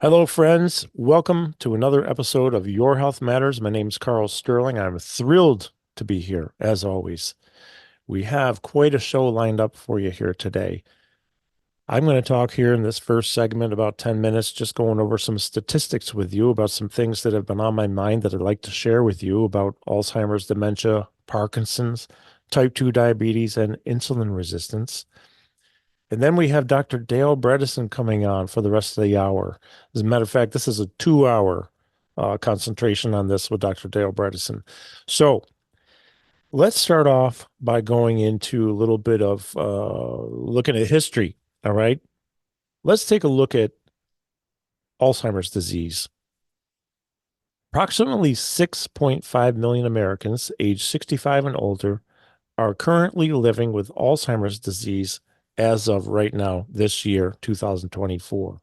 Hello, friends. Welcome to another episode of Your Health Matters. My name is Karl Sterling. I'm thrilled to be here, as always. We have quite a show lined up for you here today. I'm going to talk here in this first segment about 10 minutes, just going over some statistics with you about some things that have been on my mind that I'd like to share with you about Alzheimer's, dementia, Parkinson's, type 2 diabetes, and insulin resistance. And then we have Dr. Dale Bredesen coming on for the rest of the hour. As a matter of fact, this is a 2 hour concentration on this with Dr. Dale Bredesen. So let's start off by going into a little bit of looking at history. All right. Let's take a look at Alzheimer's disease. Approximately 6.5 million Americans aged 65 and older are currently living with Alzheimer's disease as of right now, this year, 2024.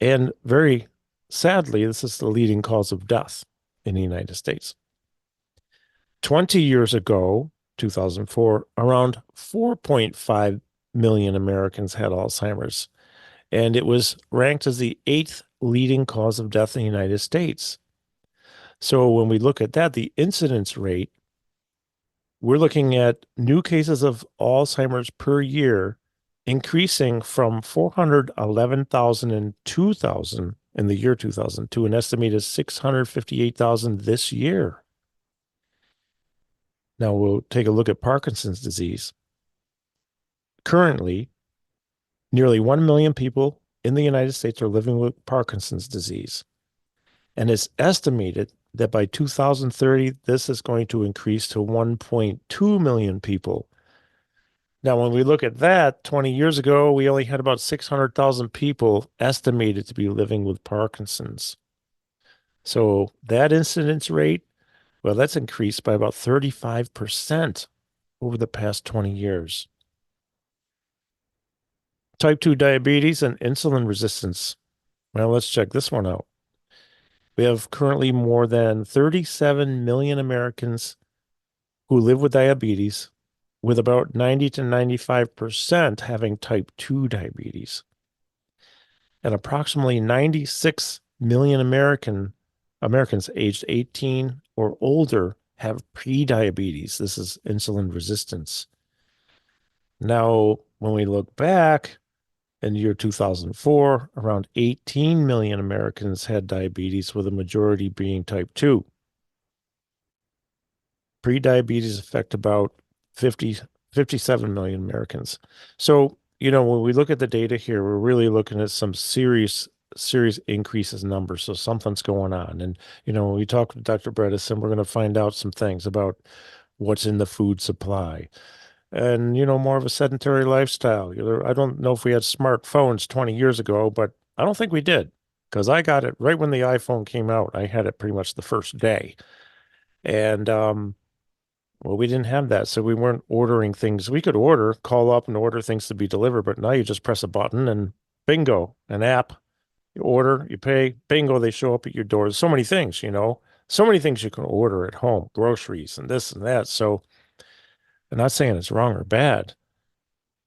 And very sadly, this is the leading cause of death in the United States. 20 years ago, 2004, around 4.5 million Americans had Alzheimer's, and it was ranked as the eighth leading cause of death in the United States. So when we look at that, the incidence rate, we're looking at new cases of Alzheimer's per year increasing from 411,000 in 2000 in the year 2000 to an estimated 658,000 this year. Now we'll take a look at Parkinson's disease. Currently, nearly 1 million people in the United States are living with Parkinson's disease. And it's estimated that by 2030, this is going to increase to 1.2 million people. Now, when we look at that, 20 years ago, we only had about 600,000 people estimated to be living with Parkinson's. So that incidence rate, well, that's increased by about 35% over the past 20 years. Type 2 diabetes and insulin resistance. Well, let's check this one out. We have currently more than 37 million Americans who live with diabetes, with about 90 to 95% having type 2 diabetes. And approximately 96 million Americans aged 18 or older have prediabetes. This is insulin resistance. Now, when we look back in the year 2004, around 18 million Americans had diabetes, with a majority being type 2. Prediabetes affect about 57 million Americans. So, when we look at the data here, we're really looking at some serious increases in numbers. So something's going on. And, when we talk to Dr. Bredesen, we're going to find out some things about what's in the food supply and, more of a sedentary lifestyle. I don't know if we had smartphones 20 years ago, but I don't think we did, because I got it right when the iPhone came out. I had it pretty much the first day. And, well, we didn't have that, so we weren't ordering things. We could call up and order things to be delivered, but now you just press a button and bingo, an app. You order, you pay, bingo, they show up at your door. There's so many things, so many things you can order at home, groceries and this and that. So I'm not saying it's wrong or bad,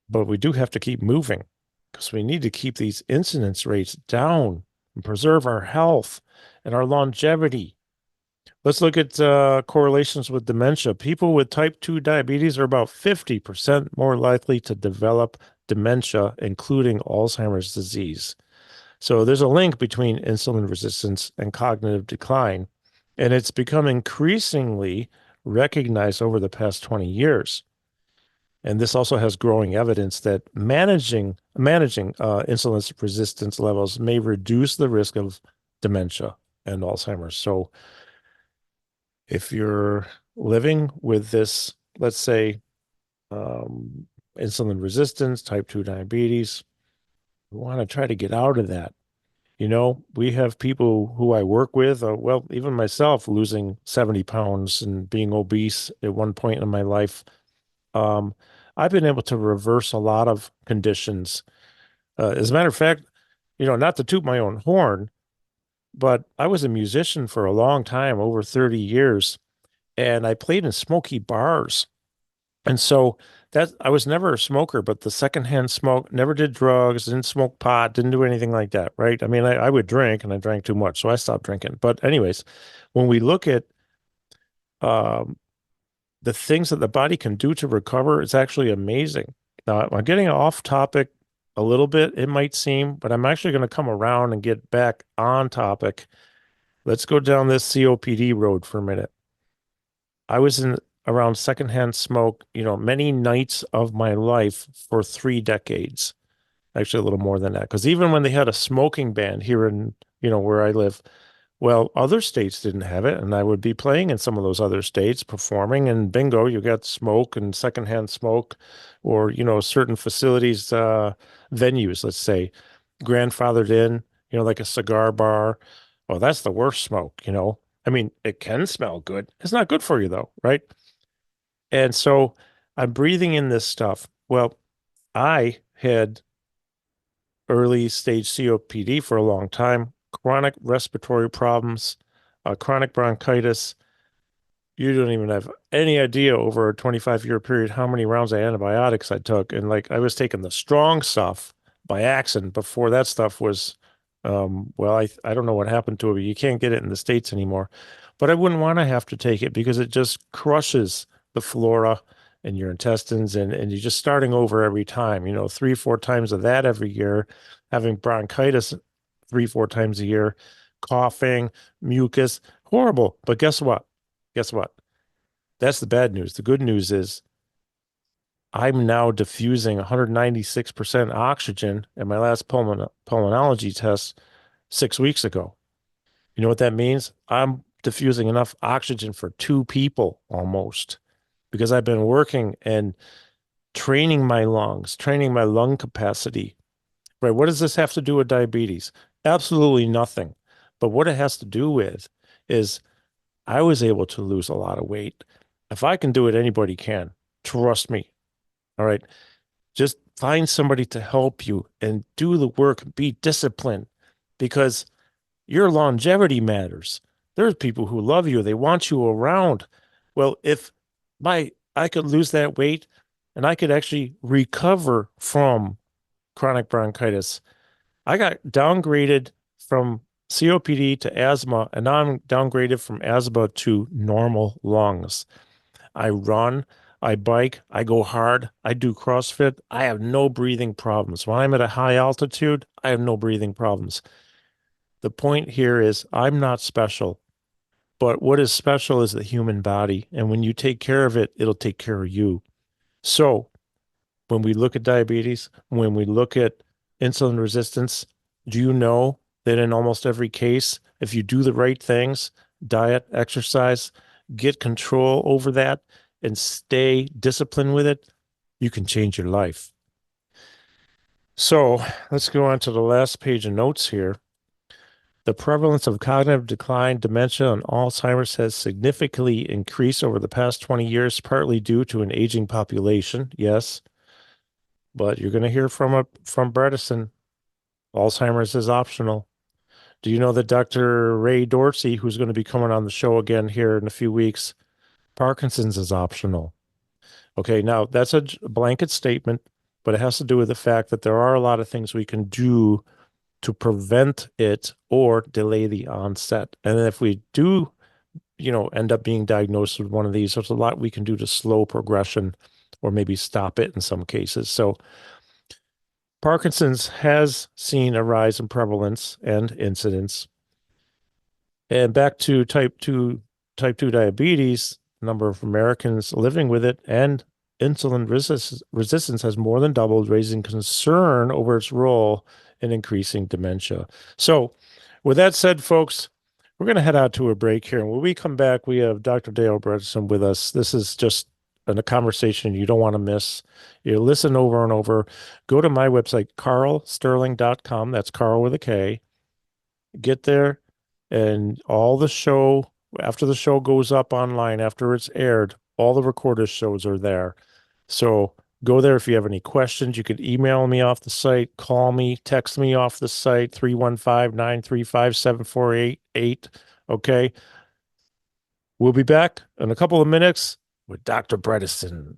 but we do have to keep moving, because we need to keep these incidence rates down and preserve our health and our longevity. Let's look at correlations with dementia. People with type 2 diabetes are about 50% more likely to develop dementia, including Alzheimer's disease. So there's a link between insulin resistance and cognitive decline, and it's become increasingly recognized over the past 20 years. And this also has growing evidence that managing insulin resistance levels may reduce the risk of dementia and Alzheimer's. So if you're living with this, let's say, insulin resistance, type 2 diabetes, we want to try to get out of that. We have people who I work with, well, even myself, losing 70 pounds and being obese at one point in my life. I've been able to reverse a lot of conditions. As a matter of fact, not to toot my own horn, but I was a musician for a long time, over 30 years, and I played in smoky bars. And so that I was never a smoker, but the secondhand smoke, never did drugs, didn't smoke pot, didn't do anything like that, right? I mean, I would drink and I drank too much, so I stopped drinking. But anyways, when we look at um, the things that the body can do to recover, it's actually amazing. Now, I'm getting off topic a little bit, it might seem, but I'm actually going to come around and get back on topic. Let's go down this COPD road for a minute. I was in around secondhand smoke, many nights of my life for 3 decades. Actually, a little more than that. Because even when they had a smoking ban here in, where I live, well, other states didn't have it. And I would be playing in some of those other states, performing, and bingo, you got smoke and secondhand smoke, or, certain facilities, venues, let's say, grandfathered in, like a cigar bar. Oh, that's the worst smoke. I mean, it can smell good. It's not good for you though, right? And so I'm breathing in this stuff. Well, I had early stage COPD for a long time, chronic respiratory problems, chronic bronchitis. You don't even have any idea over a 25-year period how many rounds of antibiotics I took. And like I was taking the strong stuff by accident before that stuff was, well, I don't know what happened to it, but you can't get it in the States anymore. But I wouldn't want to have to take it because it just crushes the flora in your intestines and you're just starting over every time, 3, 4 times of that every year, having bronchitis 3, 4 times a year, coughing, mucus, horrible. But guess what? Guess what? That's the bad news. The good news is I'm now diffusing 196% oxygen at my last pulmonology test 6 weeks ago. You know what that means? I'm diffusing enough oxygen for 2 people almost because I've been working and training my lungs, training my lung capacity. Right? What does this have to do with diabetes? Absolutely nothing. But what it has to do with is I was able to lose a lot of weight. If I can do it, anybody can. Trust me. All right. Just find somebody to help you and do the work. Be disciplined because your longevity matters. There's people who love you. They want you around. Well, if I could lose that weight and I could actually recover from chronic bronchitis. I got downgraded from COPD to asthma, and now I'm downgraded from asthma to normal lungs. I run, I bike, I go hard, I do CrossFit. I have no breathing problems. When I'm at a high altitude, I have no breathing problems. The point here is I'm not special, but what is special is the human body. And when you take care of it, it'll take care of you. So when we look at diabetes, when we look at insulin resistance, do you know that in almost every case, if you do the right things, diet, exercise, get control over that, and stay disciplined with it, you can change your life. So let's go on to the last page of notes here. The prevalence of cognitive decline, dementia, and Alzheimer's has significantly increased over the past 20 years, partly due to an aging population. Yes, but you're going to hear from Bredesen. Alzheimer's is optional. Do you know that Dr. Ray Dorsey, who's going to be coming on the show again here in a few weeks, Parkinson's is optional? Okay, now that's a blanket statement, but it has to do with the fact that there are a lot of things we can do to prevent it or delay the onset. And if we do, end up being diagnosed with one of these, there's a lot we can do to slow progression or maybe stop it in some cases. So Parkinson's has seen a rise in prevalence and incidence. And back to type 2 diabetes, the number of Americans living with it and insulin resistance has more than doubled, raising concern over its role in increasing dementia. So, with that said, folks, we're going to head out to a break here. And when we come back, we have Dr. Dale Bredesen with us. This is just a conversation you don't want to miss. You listen over and over. Go to my website, karlsterling.com. That's Karl with a K. Get there, and all the show, after the show goes up online, after it's aired, all the recorded shows are there. So go there if you have any questions. You can email me off the site, call me, text me off the site, 315-935-7488. Okay. We'll be back in a couple of minutes with Dr. Bredesen.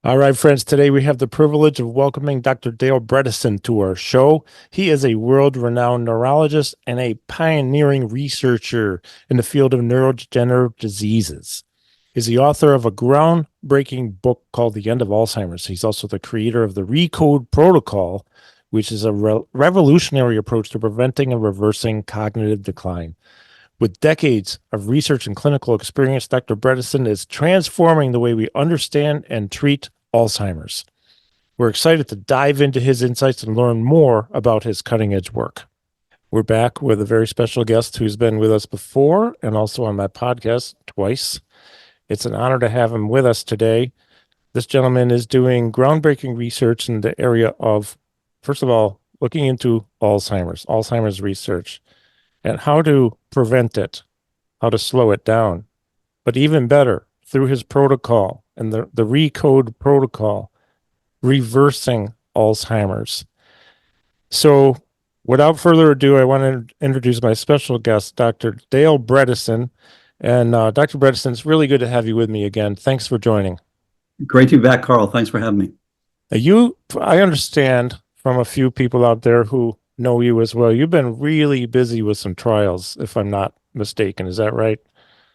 All right, friends, today we have the privilege of welcoming Dr. Dale Bredesen to our show. He is a world-renowned neurologist and a pioneering researcher in the field of neurodegenerative diseases. He's the author of a groundbreaking book called The End of Alzheimer's. He's also the creator of the RECODE protocol, which is a revolutionary approach to preventing and reversing cognitive decline. With decades of research and clinical experience, Dr. Bredesen is transforming the way we understand and treat Alzheimer's. We're excited to dive into his insights and learn more about his cutting edge work. We're back with a very special guest who's been with us before and also on my podcast twice. It's an honor to have him with us today. This gentleman is doing groundbreaking research in the area of, first of all, looking into Alzheimer's research, and how to prevent it, how to slow it down. But even better, through his protocol and the RECODE protocol, reversing Alzheimer's. So without further ado, I want to introduce my special guest, Dr. Dale Bredesen. And Dr. Bredesen, it's really good to have you with me again. Thanks for joining. Great to be back, Carl. Thanks for having me. I understand from a few people out there who know you as well, you've been really busy with some trials, if I'm not mistaken. Is that right?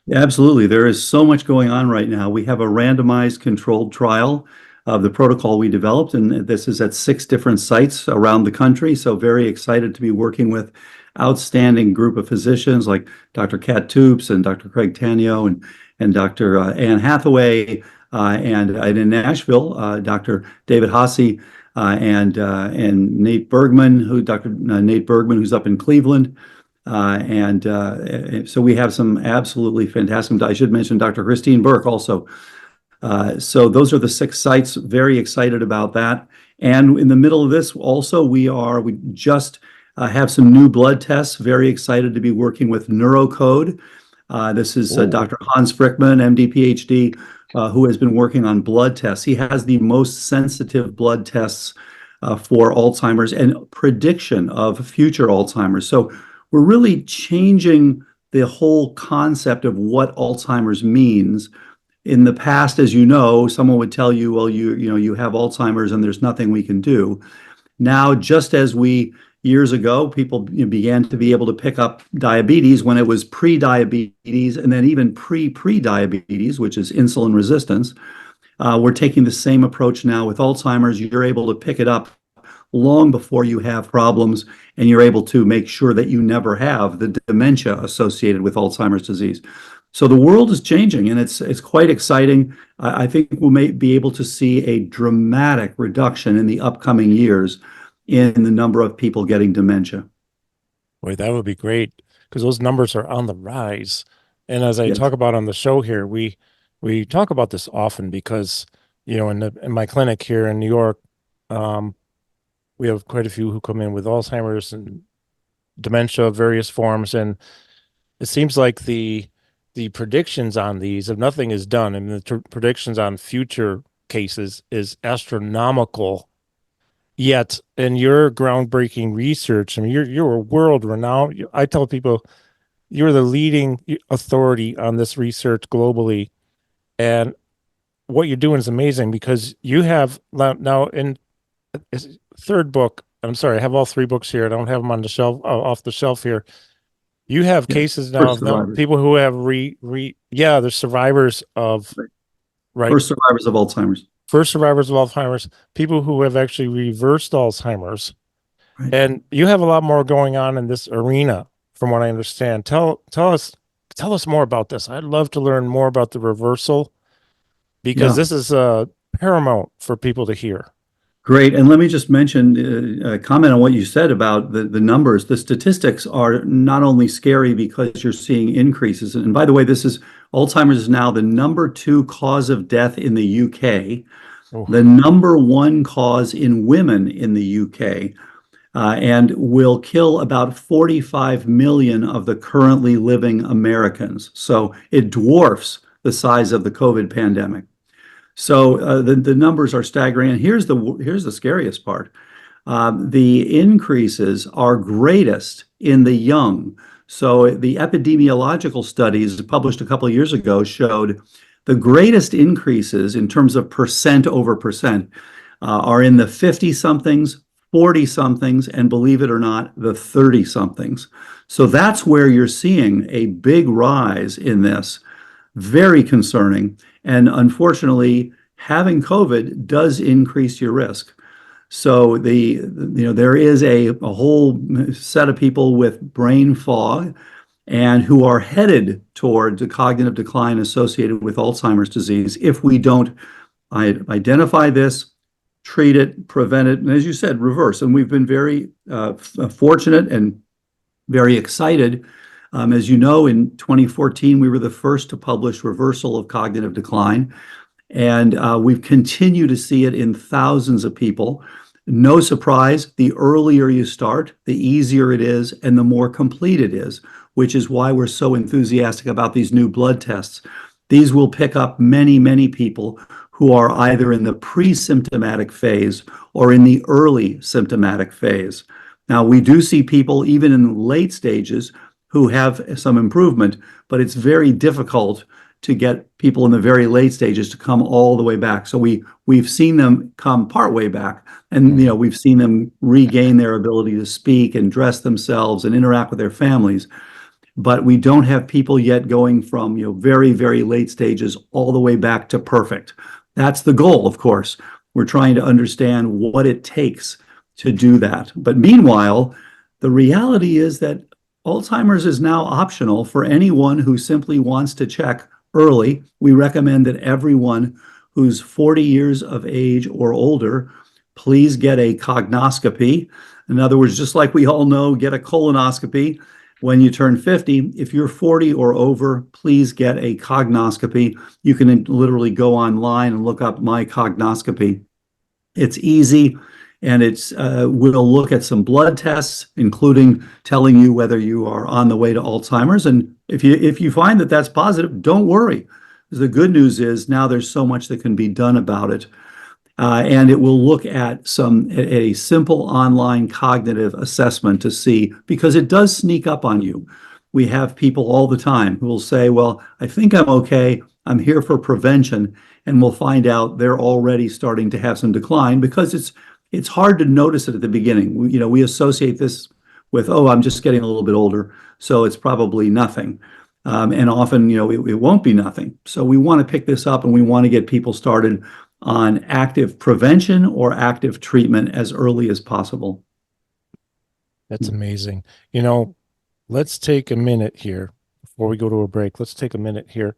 Yeah, absolutely. There is so much going on right now. We have a randomized controlled trial of the protocol we developed, and this is at 6 different sites around the country. So very excited to be working with outstanding group of physicians like Dr. Kat Toops and Dr. Craig Tanio and Dr. Ann Hathaway, and in Nashville, Dr. David Hasse and Nate Bergman, Dr. Nate Bergman, who's up in Cleveland. So we have some absolutely fantastic. I should mention Dr. Christine Burke also. So those are the 6 sites. Very excited about that. And in the middle of this, also we just have some new blood tests. Very excited to be working with NeuroCode. This is Dr. Hans Frickman, MD, PhD, who has been working on blood tests. He has the most sensitive blood tests for Alzheimer's and prediction of future Alzheimer's. So we're really changing the whole concept of what Alzheimer's means. In the past, as you know, someone would tell you, well, you have Alzheimer's and there's nothing we can do. Now, just as years ago, people began to be able to pick up diabetes when it was pre-diabetes and then even pre-diabetes, which is insulin resistance. We're taking the same approach now with Alzheimer's. You're able to pick it up long before you have problems, and you're able to make sure that you never have the dementia associated with Alzheimer's disease. So the world is changing, and it's quite exciting. I think we may be able to see a dramatic reduction in the upcoming years in the number of people getting dementia. Boy, that would be great, because those numbers are on the rise. And as I talk about on the show here, we talk about this often because, in my clinic here in New York, we have quite a few who come in with Alzheimer's and dementia of various forms, and it seems like the predictions on these, if nothing is done, and the predictions on future cases is astronomical. Yet, in your groundbreaking research, I mean, you're a world renowned. I tell people you're the leading authority on this research globally, and what you're doing is amazing because you have now in third book. I'm sorry, I have all 3 books here. I don't have them on the shelf off the shelf here. You have cases now of people who have they're survivors of First survivors of Alzheimer's. First survivors of Alzheimer's, people who have actually reversed Alzheimer's. Right. And you have a lot more going on in this arena, from what I understand. Tell us more about this. I'd love to learn more about the reversal, because this is paramount for people to hear. Great. And let me just mention, comment on what you said about the numbers. The statistics are not only scary because you're seeing increases. And by the way, Alzheimer's is now the number 2 cause of death in the UK, the number 1 cause in women in the UK, and will kill about 45 million of the currently living Americans. So it dwarfs the size of the COVID pandemic. So the numbers are staggering. And here's the scariest part. The increases are greatest in the young. So the epidemiological studies published a couple of years ago showed The greatest increases in terms of percent over percent are in the 50 somethings, 40 somethings, and believe it or not, the 30 somethings. So that's where you're seeing a big rise in this. Very concerning. And unfortunately, having COVID does increase your risk. So there is a whole set of people with brain fog and who are headed towards a cognitive decline associated with Alzheimer's disease if we don't identify this, treat it, prevent it, and as you said, reverse. And we've been very fortunate and very excited. As you know, in 2014, we were the first to publish reversal of cognitive decline. And we've continued to see it in thousands of people. No surprise, the earlier you start, the easier it is and the more complete it is, which is why we're so enthusiastic about these new blood tests. These will pick up many, many people who are either in the pre-symptomatic phase or in the early symptomatic phase. Now, we do see people even in the late stages who have some improvement, but it's very difficult to get people in the very late stages to come all the way back. So we've seen them come part way back, and we've seen them regain their ability to speak and dress themselves and interact with their families. But we don't have people yet going from very, very late stages all the way back to perfect. That's the goal, of course. We're trying to understand what it takes to do that. But meanwhile, the reality is that Alzheimer's is now optional for anyone who simply wants to check early. We recommend that everyone who's 40 years of age or older, please get a cognoscopy. In other words, just like we all know, get a colonoscopy when you turn 50. If you're 40 or over, please get a cognoscopy. You can literally go online and look up my cognoscopy. It's easy, and we'll look at some blood tests, including telling you whether you are on the way to Alzheimer's. And if you find that that's positive, don't worry. The good news is now there's so much that can be done about it. And it will look at a simple online cognitive assessment to see, because it does sneak up on you. We have people all the time who will say, well, I think I'm okay. I'm here for prevention. And we'll find out they're already starting to have some decline, because it's hard to notice it at the beginning. We associate this with, oh, I'm just getting a little bit older, so it's probably nothing. And often, it won't be nothing. So we want to pick this up, and we want to get people started on active prevention or active treatment as early as possible. That's amazing. Let's take a minute here before we go to a break. Let's take a minute here.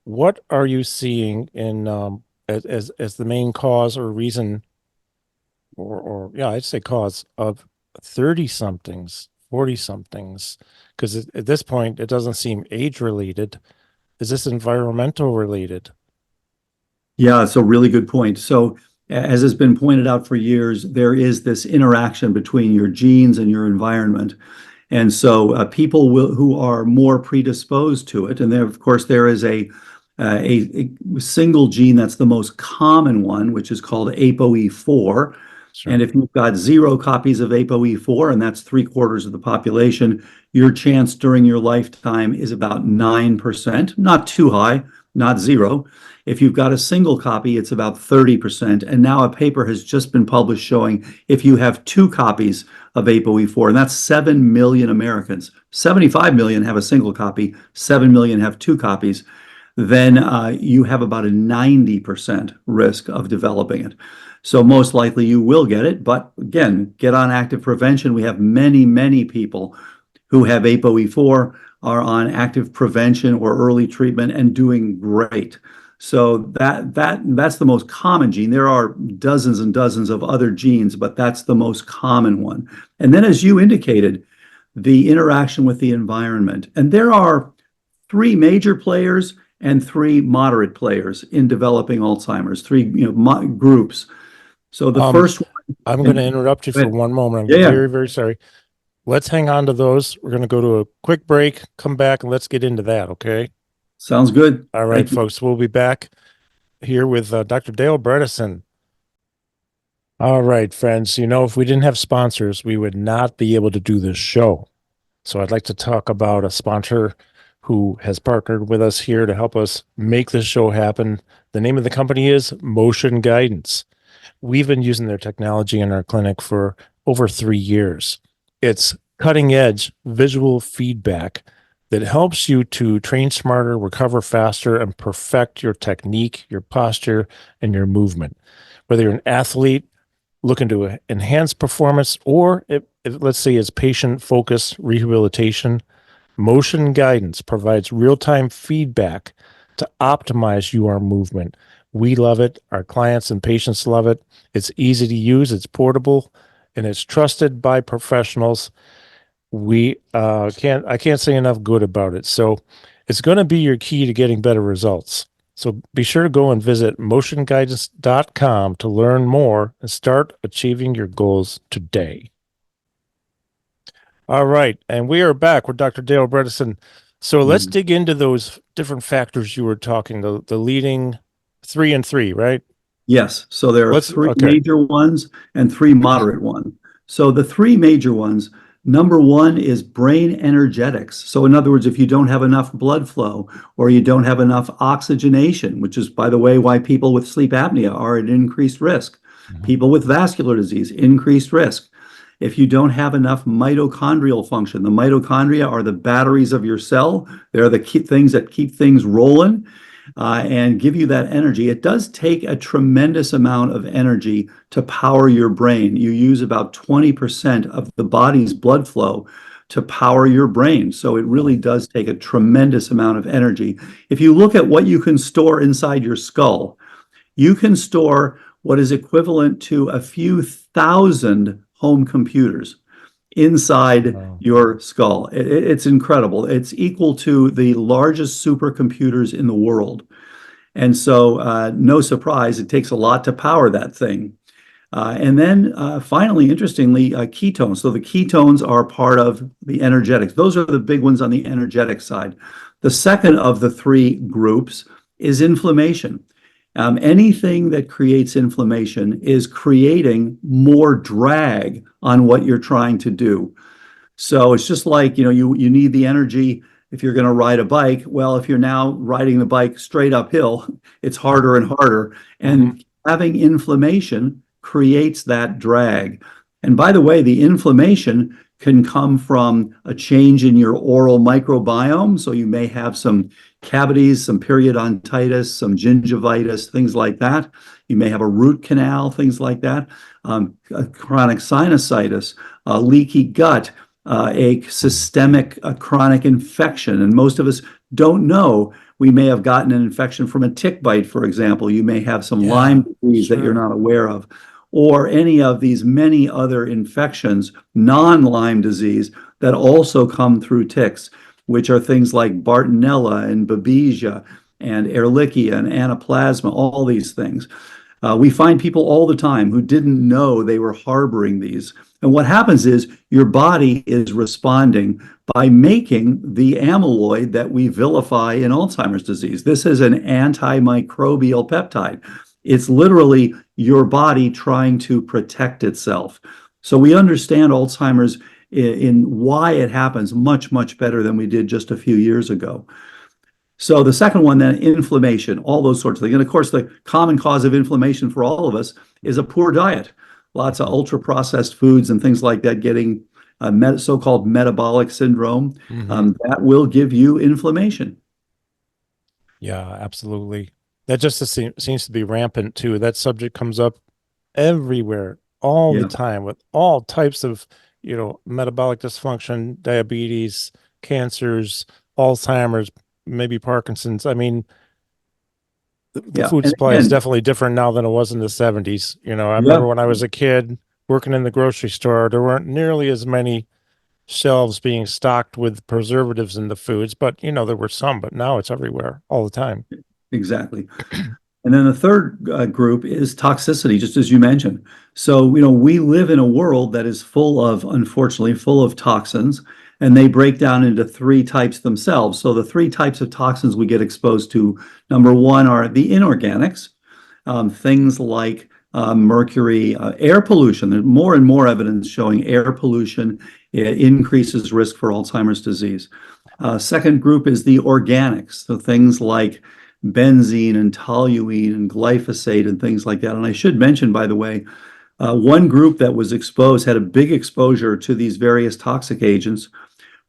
What are you seeing in as the main cause or reason, or I'd say cause of 30 somethings, 40 somethings? Because at this point, it doesn't seem age related. Is this environmental related? Yeah, it's a really good point. So, as has been pointed out for years, there is this interaction between your genes and your environment. And so people who are more predisposed to it, and of course, there is a single gene that's the most common one, which is called ApoE4. Sure. And if you've got 0 copies of ApoE4, and that's 3/4 of the population, your chance during your lifetime is about 9%, not too high, not 0. If you've got a single copy, it's about 30%. And now a paper has just been published showing if you have 2 copies of ApoE4, and that's 7 million Americans, 75 million have a single copy, 7 million have 2 copies, then you have about a 90% risk of developing it. So most likely you will get it, but again, get on active prevention. We have many, many people who have ApoE4 are on active prevention or early treatment and doing great. So that's the most common gene. There are dozens and dozens of other genes, but that's the most common one. And then, as you indicated, the interaction with the environment. And there are 3 major players and 3 moderate players in developing Alzheimer's, 3 groups. So the first one. I'm going to interrupt you for one moment. I'm very, very sorry. Let's hang on to those. We're going to go to a quick break, come back, and let's get into that, okay? Sounds good. All right, folks, we'll be back here with Dr. Dale Bredesen. All right, friends, if we didn't have sponsors, we would not be able to do this show. So I'd like to talk about a sponsor who has partnered with us here to help us make this show happen. The name of the company is Motion Guidance. We've been using their technology in our clinic for over 3 years. It's cutting edge visual feedback that helps you to train smarter, recover faster, and perfect your technique, your posture, and your movement. Whether you're an athlete looking to enhance performance, or if let's say it's patient-focused rehabilitation, Motion Guidance provides real-time feedback to optimize your movement. We love it. Our clients and patients love it. It's easy to use, it's portable, and it's trusted by professionals. I can't say enough good about it. So it's going to be your key to getting better results. So be sure to go and visit motionguidance.com to learn more and start achieving your goals today. All right, and we are back with Dr. Dale Bredesen. So let's dig into those different factors you were talking, the leading 3 and 3, right? Yes. So there are three major ones and 3 moderate ones. So the 3 major ones, number 1 is brain energetics. So in other words, if you don't have enough blood flow or you don't have enough oxygenation, which is, by the way, why people with sleep apnea are at increased risk. People with vascular disease, increased risk. If you don't have enough mitochondrial function, the mitochondria are the batteries of your cell. They're the key things that keep things rolling and give you that energy. It does take a tremendous amount of energy to power your brain. You use about 20% of the body's blood flow to power your brain. So it really does take a tremendous amount of energy. If you look at what you can store inside your skull, you can store what is equivalent to a few thousand home computers inside your skull. It's incredible. It's equal to the largest supercomputers in the world. And so no surprise, it takes a lot to power that thing. And then finally, interestingly, ketones. So the ketones are part of the energetics. Those are the big ones on the energetic side. The second of the 3 groups is inflammation. Anything that creates inflammation is creating more drag on what you're trying to do. So it's just like, you need the energy if you're going to ride a bike. Well, if you're now riding the bike straight uphill, it's harder and harder. And having inflammation creates that drag. And by the way, the inflammation can come from a change in your oral microbiome. So you may have some cavities, some periodontitis, some gingivitis, things like that. You may have a root canal, things like that, a chronic sinusitis, a leaky gut, a systemic chronic infection. And most of us don't know. We may have gotten an infection from a tick bite, for example. You may have some Lyme disease that you're not aware of, or any of these many other infections, non-Lyme disease, that also come through ticks, which are things like Bartonella and Babesia and Ehrlichia and Anaplasma, all these things. We find people all the time who didn't know they were harboring these. And what happens is your body is responding by making the amyloid that we vilify in Alzheimer's disease. This is an antimicrobial peptide. It's literally your body trying to protect itself. So we understand Alzheimer's in why it happens much, much better than we did just a few years ago. So the second one, then, inflammation, all those sorts of things. And of course, the common cause of inflammation for all of us is a poor diet. Lots of ultra-processed foods and things like that, getting so-called metabolic syndrome. That will give you inflammation. Yeah, absolutely. That just seems to be rampant too. That subject comes up everywhere, all the time, with all types of, metabolic dysfunction, diabetes, cancers, Alzheimer's, maybe Parkinson's. I mean, the food supply is definitely different now than it was in the 70s. I remember when I was a kid working in the grocery store, there weren't nearly as many shelves being stocked with preservatives in the foods, but there were some, but now it's everywhere all the time. Exactly. And then the third group is toxicity, just as you mentioned. So, we live in a world that is unfortunately, full of toxins, and they break down into 3 types themselves. So the 3 types of toxins we get exposed to, number 1 are the inorganics, things like mercury, air pollution. There's more and more evidence showing air pollution increases risk for Alzheimer's disease. Second group is the organics, so things like benzene and toluene and glyphosate and things like that. And I should mention, by the way, one group that was exposed, had a big exposure to these various toxic agents,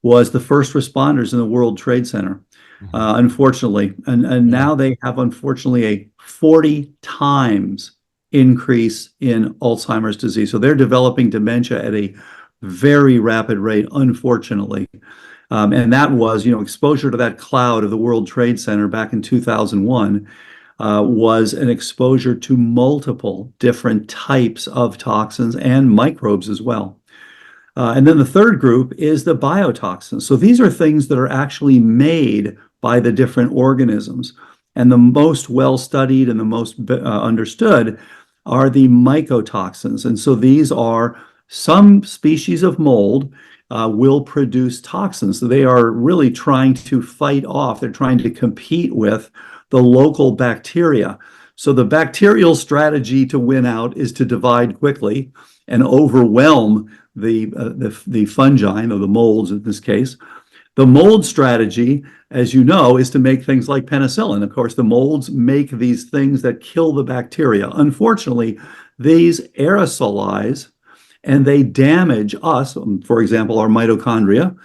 was the first responders in the World Trade Center, Mhm. unfortunately. And Yeah. now they have, unfortunately, a 40 times increase in Alzheimer's disease. So they're developing dementia at a very rapid rate, unfortunately. And that was, exposure to that cloud of the World Trade Center back in 2001 was an exposure to multiple different types of toxins and microbes as well. And then the third group is the biotoxins. So these are things that are actually made by the different organisms. And the most well-studied and the most understood are the mycotoxins. And so these are some species of mold will produce toxins. So they are really trying to fight off, they're trying to compete with the local bacteria. So the bacterial strategy to win out is to divide quickly and overwhelm the fungi, or the molds in this case. The mold strategy, as you know, is to make things like penicillin. Of course, the molds make these things that kill the bacteria. Unfortunately, these aerosolize and they damage us, for example, our mitochondria.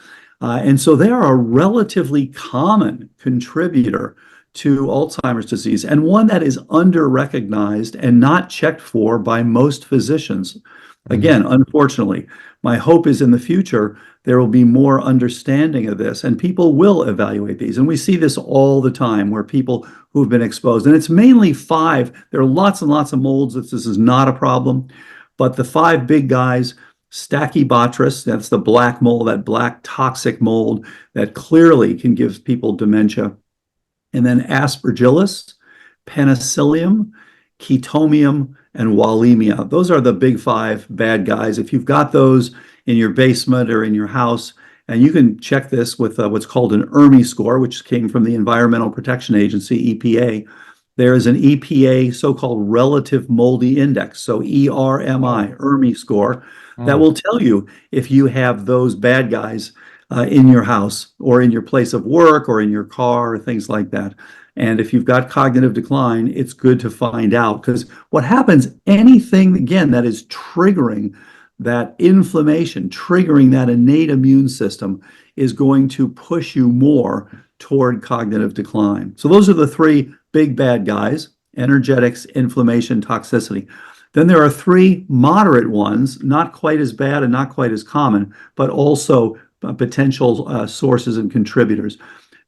And so they are a relatively common contributor to Alzheimer's disease, and one that is under-recognized and not checked for by most physicians. Mhm. Again, unfortunately, my hope is in the future there will be more understanding of this and people will evaluate these. And we see this all the time where people who've been exposed, and it's mainly five, there are lots and lots of molds that this is not a problem, but the five big guys, Stachybotrys, that's the black mold, that black toxic mold that clearly can give people dementia. And then Aspergillus, Penicillium, Chaetomium, and Wallemia. Those are the big five bad guys. If you've got those in your basement or in your house, and you can check this with what's called an ERMI score, which came from the Environmental Protection Agency, EPA. There is an EPA so-called relative moldy index, so ERMI, Oh. ERMI score, that Mm. will tell you if you have those bad guys in your house or in your place of work or in your car or things like that. And if you've got cognitive decline, it's good to find out, because what happens, anything again that is triggering that inflammation, triggering that innate immune system, is going to push you more toward cognitive decline. So those are the three big bad guys: energetics, inflammation, toxicity. Then there are three moderate ones, not quite as bad and not quite as common, but also potential sources and contributors.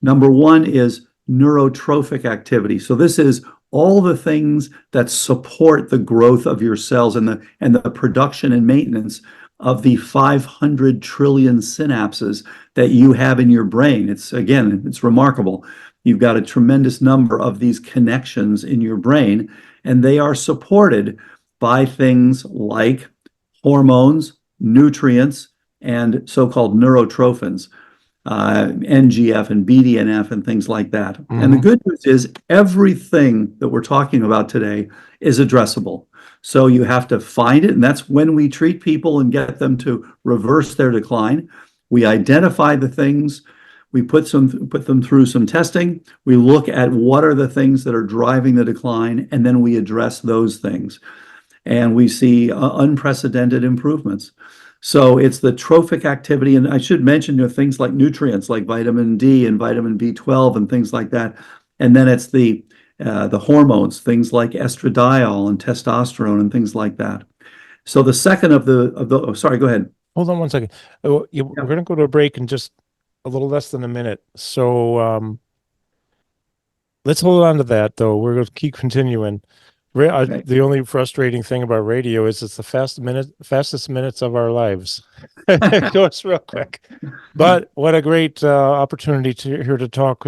Number one is neurotrophic activity. So this is all the things that support the growth of your cells and the production and maintenance of the 500 trillion synapses that you have in your brain. It's remarkable. You've got a tremendous number of these connections in your brain, and they are supported by things like hormones, nutrients, and so-called neurotrophins, NGF and BDNF and things like that. And the Mhm. good news is everything that we're talking about today is addressable. So you have to find it, and that's when we treat people and get them to reverse their decline. We identify the things, we put them through some testing, we look at what are the things that are driving the decline, and then we address those things. And we see unprecedented improvements. So it's the trophic activity, and I should mention, things like nutrients like vitamin D and vitamin B12 and things like that. And then it's the hormones, things like estradiol and testosterone and things like that. So the second oh, sorry, go ahead. Hold on one second. Oh, Yeah. we're going to go to a break in just a little less than a minute. So let's hold on to that, though. We're going to keep continuing. Okay. The only frustrating thing about radio is it's the fastest minutes of our lives. It goes real quick. But what a great opportunity here to talk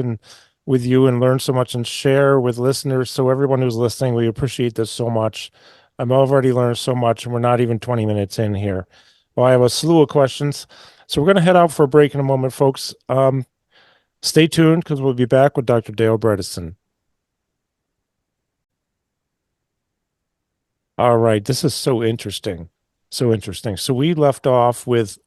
with you and learn so much and share with listeners. So everyone who's listening, we appreciate this so much. I've already learned so much, and we're not even 20 minutes in here. Well, I have a slew of questions. So we're going to head out for a break in a moment, folks. Stay tuned because we'll be back with Dr. Dale Bredesen. All right, this is so interesting. So interesting. So we left off with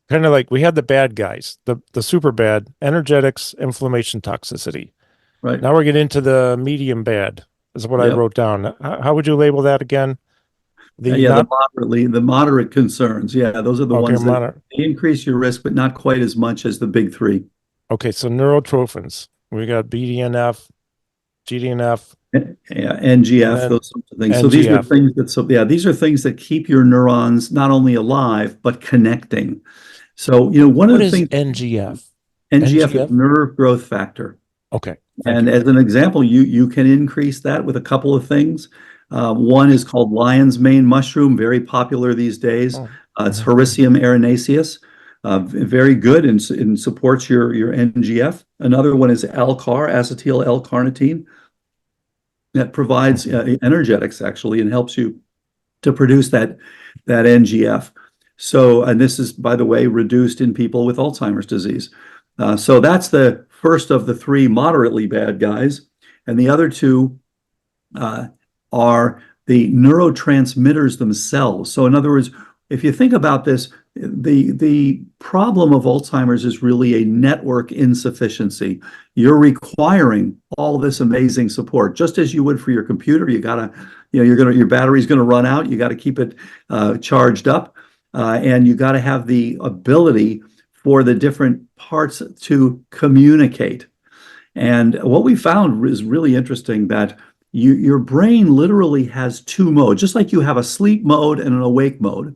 kind of like we had the bad guys, the super bad, energetics, inflammation, toxicity. Right. Now we're getting into the medium bad, is what I Yep. wrote down. How would you label that again? The Yeah, not the moderate concerns. Yeah, those are the okay, ones that mono. increase your risk, but not quite as much as the big three. Okay, so neurotrophins. We got BDNF, GDNF, Yeah, and NGF, then those sorts of things. So these are NGF. things that, so yeah, these are things that keep your neurons not only alive, but connecting. So, one of What the is things, NGF? NGF is NGF? nerve growth factor. Okay, thank And you. as an example, you can increase that with a couple of things. One is called lion's mane mushroom, very popular these days. Oh, It's mhm. Hericium erinaceus, very good and supports your NGF. Another one is Alcar, acetyl L-carnitine, that provides Mhm. energetics actually and helps you to produce that NGF. So, and this is, by the way, reduced in people with Alzheimer's disease. So that's the first of the three moderately bad guys, and the other two uh, are the neurotransmitters themselves. So, in other words, if you think about this, the problem of Alzheimer's is really a network insufficiency. You're requiring all this amazing support, just as you would for your computer. You gotta, your battery's gonna run out. You got to keep it charged up, and you got to have the ability for the different parts to communicate. And what we found is really interesting that your brain literally has two modes, just like you have a sleep mode and an awake mode.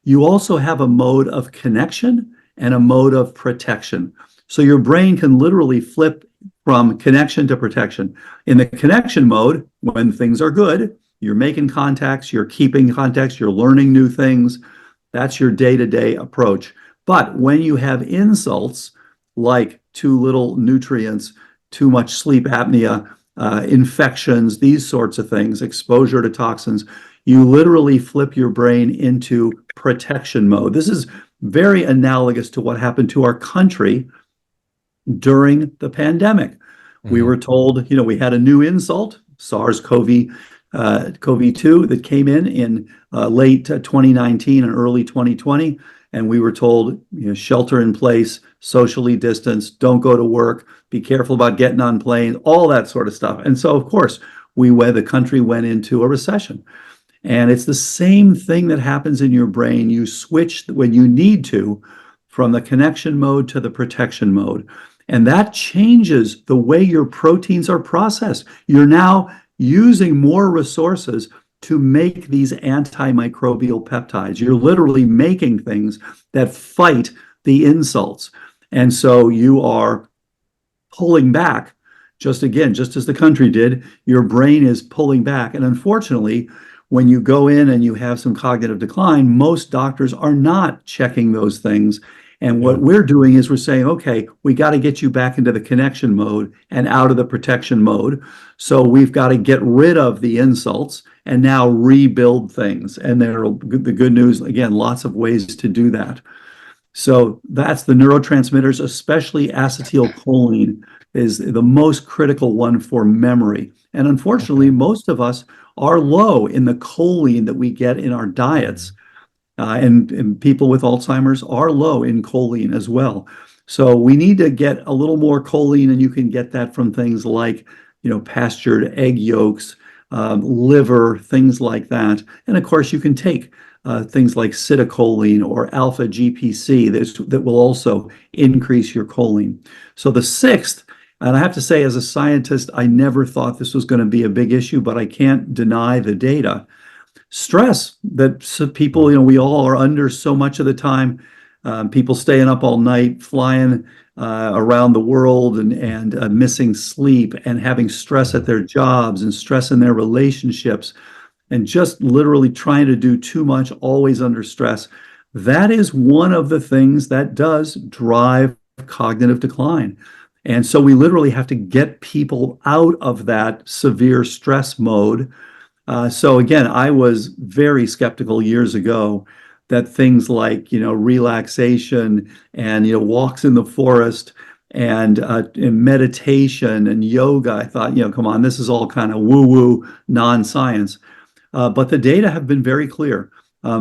You also have a mode of connection and a mode of protection. So your brain can literally flip from connection to protection. In the connection mode, when things are good, you're making contacts, you're keeping contacts, you're learning new things. That's your day-to-day approach. But when you have insults like too little nutrients, too much sleep apnea, infections, these sorts of things, exposure to toxins, you literally flip your brain into protection mode. This is very analogous to what happened to our country during the pandemic. We Mhm. were told, we had a new insult, SARS-CoV-2, that came in late 2019 and early 2020. And we were told, shelter in place, socially distance, don't go to work, be careful about getting on planes, all that sort of stuff. And so, of course, the country went into a recession. And it's the same thing that happens in your brain. You switch when you need to from the connection mode to the protection mode. And that changes the way your proteins are processed. You're now using more resources to make these antimicrobial peptides. You're literally making things that fight the insults. And so you are pulling back, just as the country did, your brain is pulling back. And unfortunately, when you go in and you have some cognitive decline, most doctors are not checking those things. And what Yeah. we're doing is we're saying, okay, we got to get you back into the connection mode and out of the protection mode. So we've got to get rid of the insults and now rebuild things. And the good news, again, lots of ways to do that. So that's the neurotransmitters, especially acetylcholine is the most critical one for memory. And unfortunately, Okay. most of us are low in the choline that we get in our diets. Mhm. And people with Alzheimer's are low in choline as well. So we need to get a little more choline, and you can get that from things like, pastured egg yolks, liver, things like that. And of course, you can take things like citicoline or alpha GPC that will also increase your choline. So the sixth, and I have to say, as a scientist, I never thought this was going to be a big issue, but I can't deny the data. Stress that people, we all are under so much of the time. People staying up all night, flying around the world and missing sleep and having stress at Mhm. their jobs and stress in their relationships and just literally trying to do too much, always under stress. That is one of the things that does drive cognitive decline. And so we literally have to get people out of that severe stress mode. So again, I was very skeptical years ago that things like, relaxation and, walks in the forest and meditation and yoga, I thought, come on, this is all kind of woo-woo non-science. But the data have been very clear.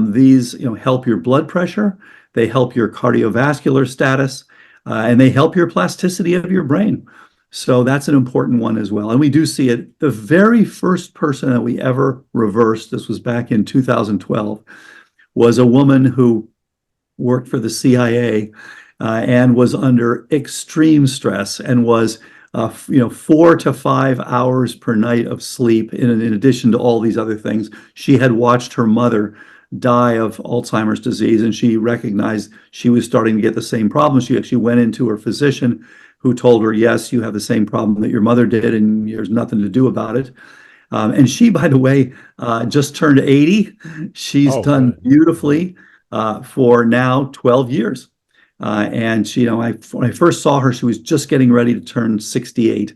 These, help your blood pressure. they help your cardiovascular status, and they help your plasticity of your brain. So that's an important one as well. And we do see it. The very first person that we ever reversed, this was back in 2012, was a woman who worked for the CIA and was under extreme stress and was 4 to 5 hours per night of sleep in addition to all these other things. She had watched her mother die of Alzheimer's disease, and she recognized she was starting to get the same problem. She actually went into her physician, who told her, yes, you have the same problem that your mother did, and there's nothing to do about it. And she, by the way, just turned 80. She's done beautifully for now 12 years. And she, when I first saw her, she was just getting ready to turn 68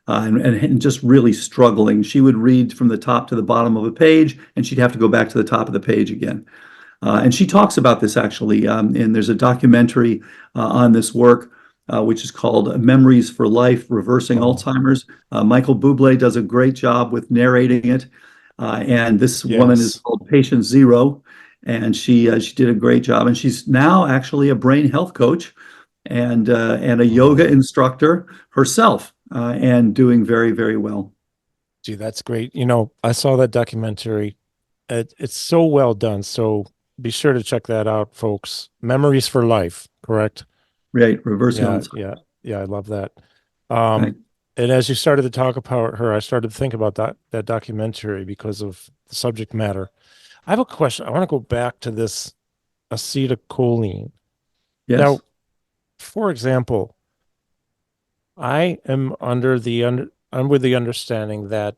and just really struggling. She would read from the top to the bottom of a page, and she'd have to go back to the top of the page again. And she talks about this actually, and there's a documentary on this work, which is called Memories for Life, Reversing Alzheimer's. Michael Bublé does a great job with narrating it. And this woman is called Patient Zero, and she did a great job. And she's now actually a brain health coach and a yoga instructor herself, and doing very, very well. Gee, that's great. I saw that documentary. It's so well done. So be sure to check that out, folks. Memories for Life, correct? Right, reversing Alzheimer's. Yeah, I love that. And as you started to talk about her, I started to think about that documentary because of the subject matter. I have a question. I want to go back to this acetylcholine. Yes. Now, for example, I am I'm with the understanding that,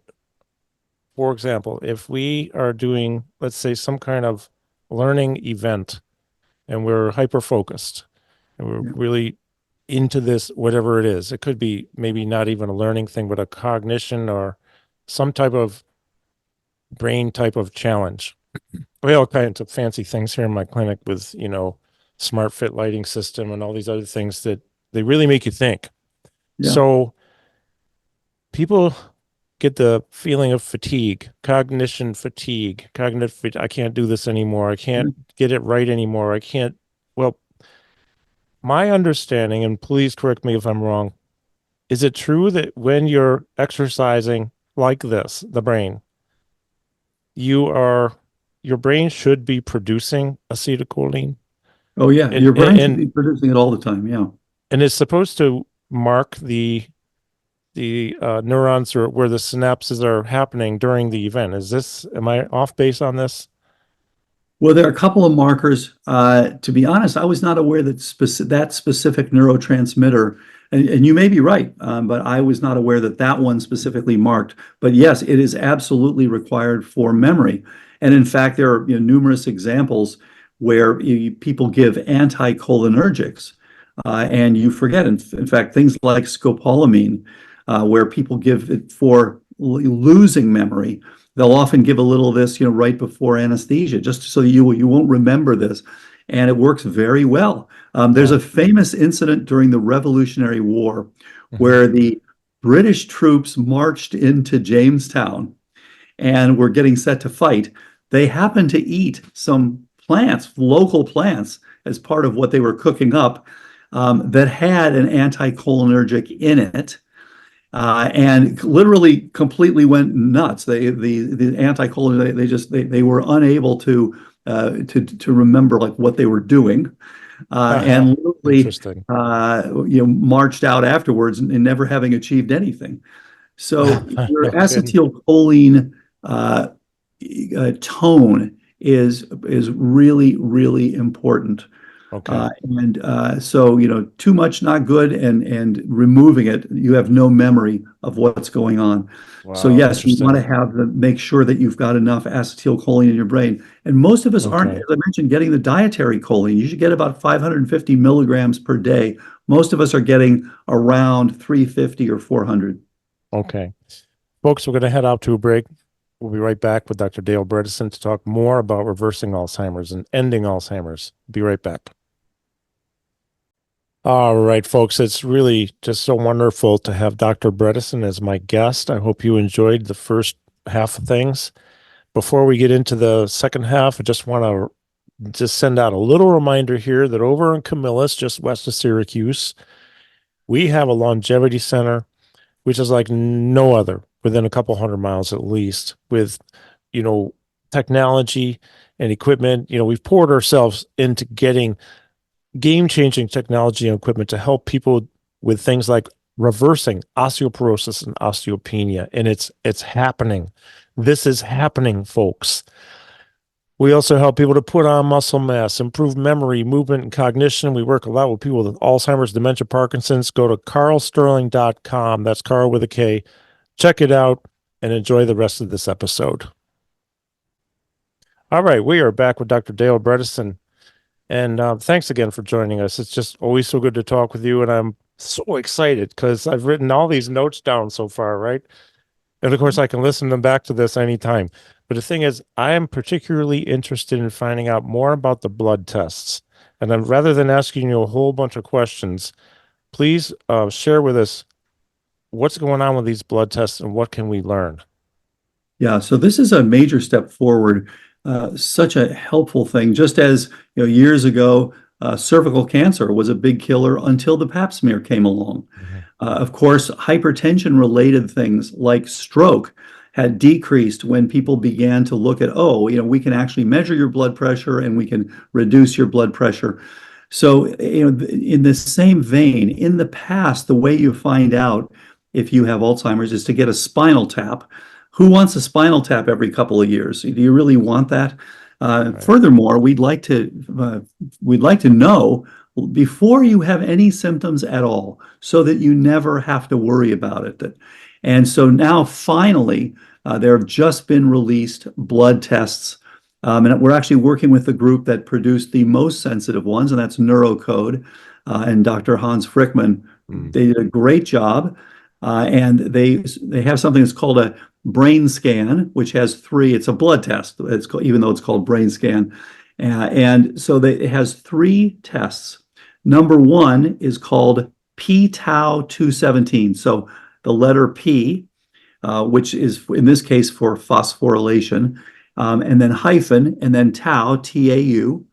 for example, if we are doing, let's say, some kind of learning event and we're hyper-focused and we're really into this, whatever it is, it could be maybe not even a learning thing, but a cognition or some type of brain type of challenge. We all kinds of fancy things here in my clinic with, smart fit lighting system and all these other things that they really make you think. Yeah. So people get the feeling of fatigue, cognition fatigue, I can't do this anymore. I can't get it right anymore. Well, my understanding, and please correct me if I'm wrong, is it true that when you're exercising like this, the brain, your brain should be producing acetylcholine? Oh yeah, your brain should be producing it all the time. Yeah, and it's supposed to mark the neurons or where the synapses are happening during the event. Am I off base on this? Well, there are a couple of markers. To be honest, I was not aware that that specific neurotransmitter, and you may be right, but I was not aware that one specifically marked. But yes, it is absolutely required for memory. And in fact, there are numerous examples where people give anticholinergics, and you forget. In fact, things like scopolamine, where people give it for losing memory. They'll often give a little of this, right before anesthesia, just so you won't remember this. And it works very well. There's a famous incident during the Revolutionary War where the British troops marched into Jamestown and were getting set to fight. They happened to eat some plants, local plants, as part of what they were cooking up, that had an anticholinergic in it. And literally completely went nuts. The anticholinergic, they were unable to remember like what they were doing, and literally marched out afterwards and never having achieved anything. So your acetylcholine tone is really, really important. Okay. So, too much, not good, and removing it, you have no memory of what's going on. Wow, so yes, you want to make sure that you've got enough acetylcholine in your brain. And most of us aren't, as I mentioned, getting the dietary choline. You should get about 550 milligrams per day. Most of us are getting around 350 or 400. Okay. Folks, we're going to head out to a break. We'll be right back with Dr. Dale Bredesen to talk more about reversing Alzheimer's and ending Alzheimer's. Be right back. All right, folks, it's really just so wonderful to have Dr. Bredesen as my guest. I hope you enjoyed the first half of things. Before we get into the second half, I just want to just send out a little reminder here that over in Camillus, just west of Syracuse, we have a longevity center, which is like no other, within a couple 100 miles at least, with, technology and equipment. We've poured ourselves into getting game-changing technology and equipment to help people with things like reversing osteoporosis and osteopenia. And it's happening. This is happening, folks. We also help people to put on muscle mass, improve memory, movement, and cognition. We work a lot with people with Alzheimer's, dementia, Parkinson's. Go to karlsterling.com. That's Karl with a K. Check it out and enjoy the rest of this episode. All right, we are back with Dr. Dale Bredesen. And thanks again for joining us. It's just always so good to talk with you. And I'm so excited because I've written all these notes down so far, right? And of course, I can listen them back to this anytime. But the thing is, I am particularly interested in finding out more about the blood tests. And then rather than asking you a whole bunch of questions, please share with us what's going on with these blood tests and what can we learn? Yeah, so this is a major step forward, such a helpful thing. Just as years ago, cervical cancer was a big killer until the pap smear came along. Mm-hmm. Of course, hypertension-related things like stroke had decreased when people began to look at, we can actually measure your blood pressure and we can reduce your blood pressure. So, in the same vein, in the past, the way you find out if you have Alzheimer's is to get a spinal tap. Who wants a spinal tap every couple of years? Do you really want that? Right. Furthermore, we'd like to know before you have any symptoms at all, so that you never have to worry about it. And so now, finally, there have just been released blood tests, and we're actually working with the group that produced the most sensitive ones, and that's Neurocode, and Dr. Hans Frickman. They did a great job, and they have something that's called a brain scan, which has three. It's a blood test. Even though it's called brain scan, and so it has three tests. Number one is called p-tau 217. So the letter P, which is in this case for phosphorylation, and then hyphen, and then tau, T-A-U,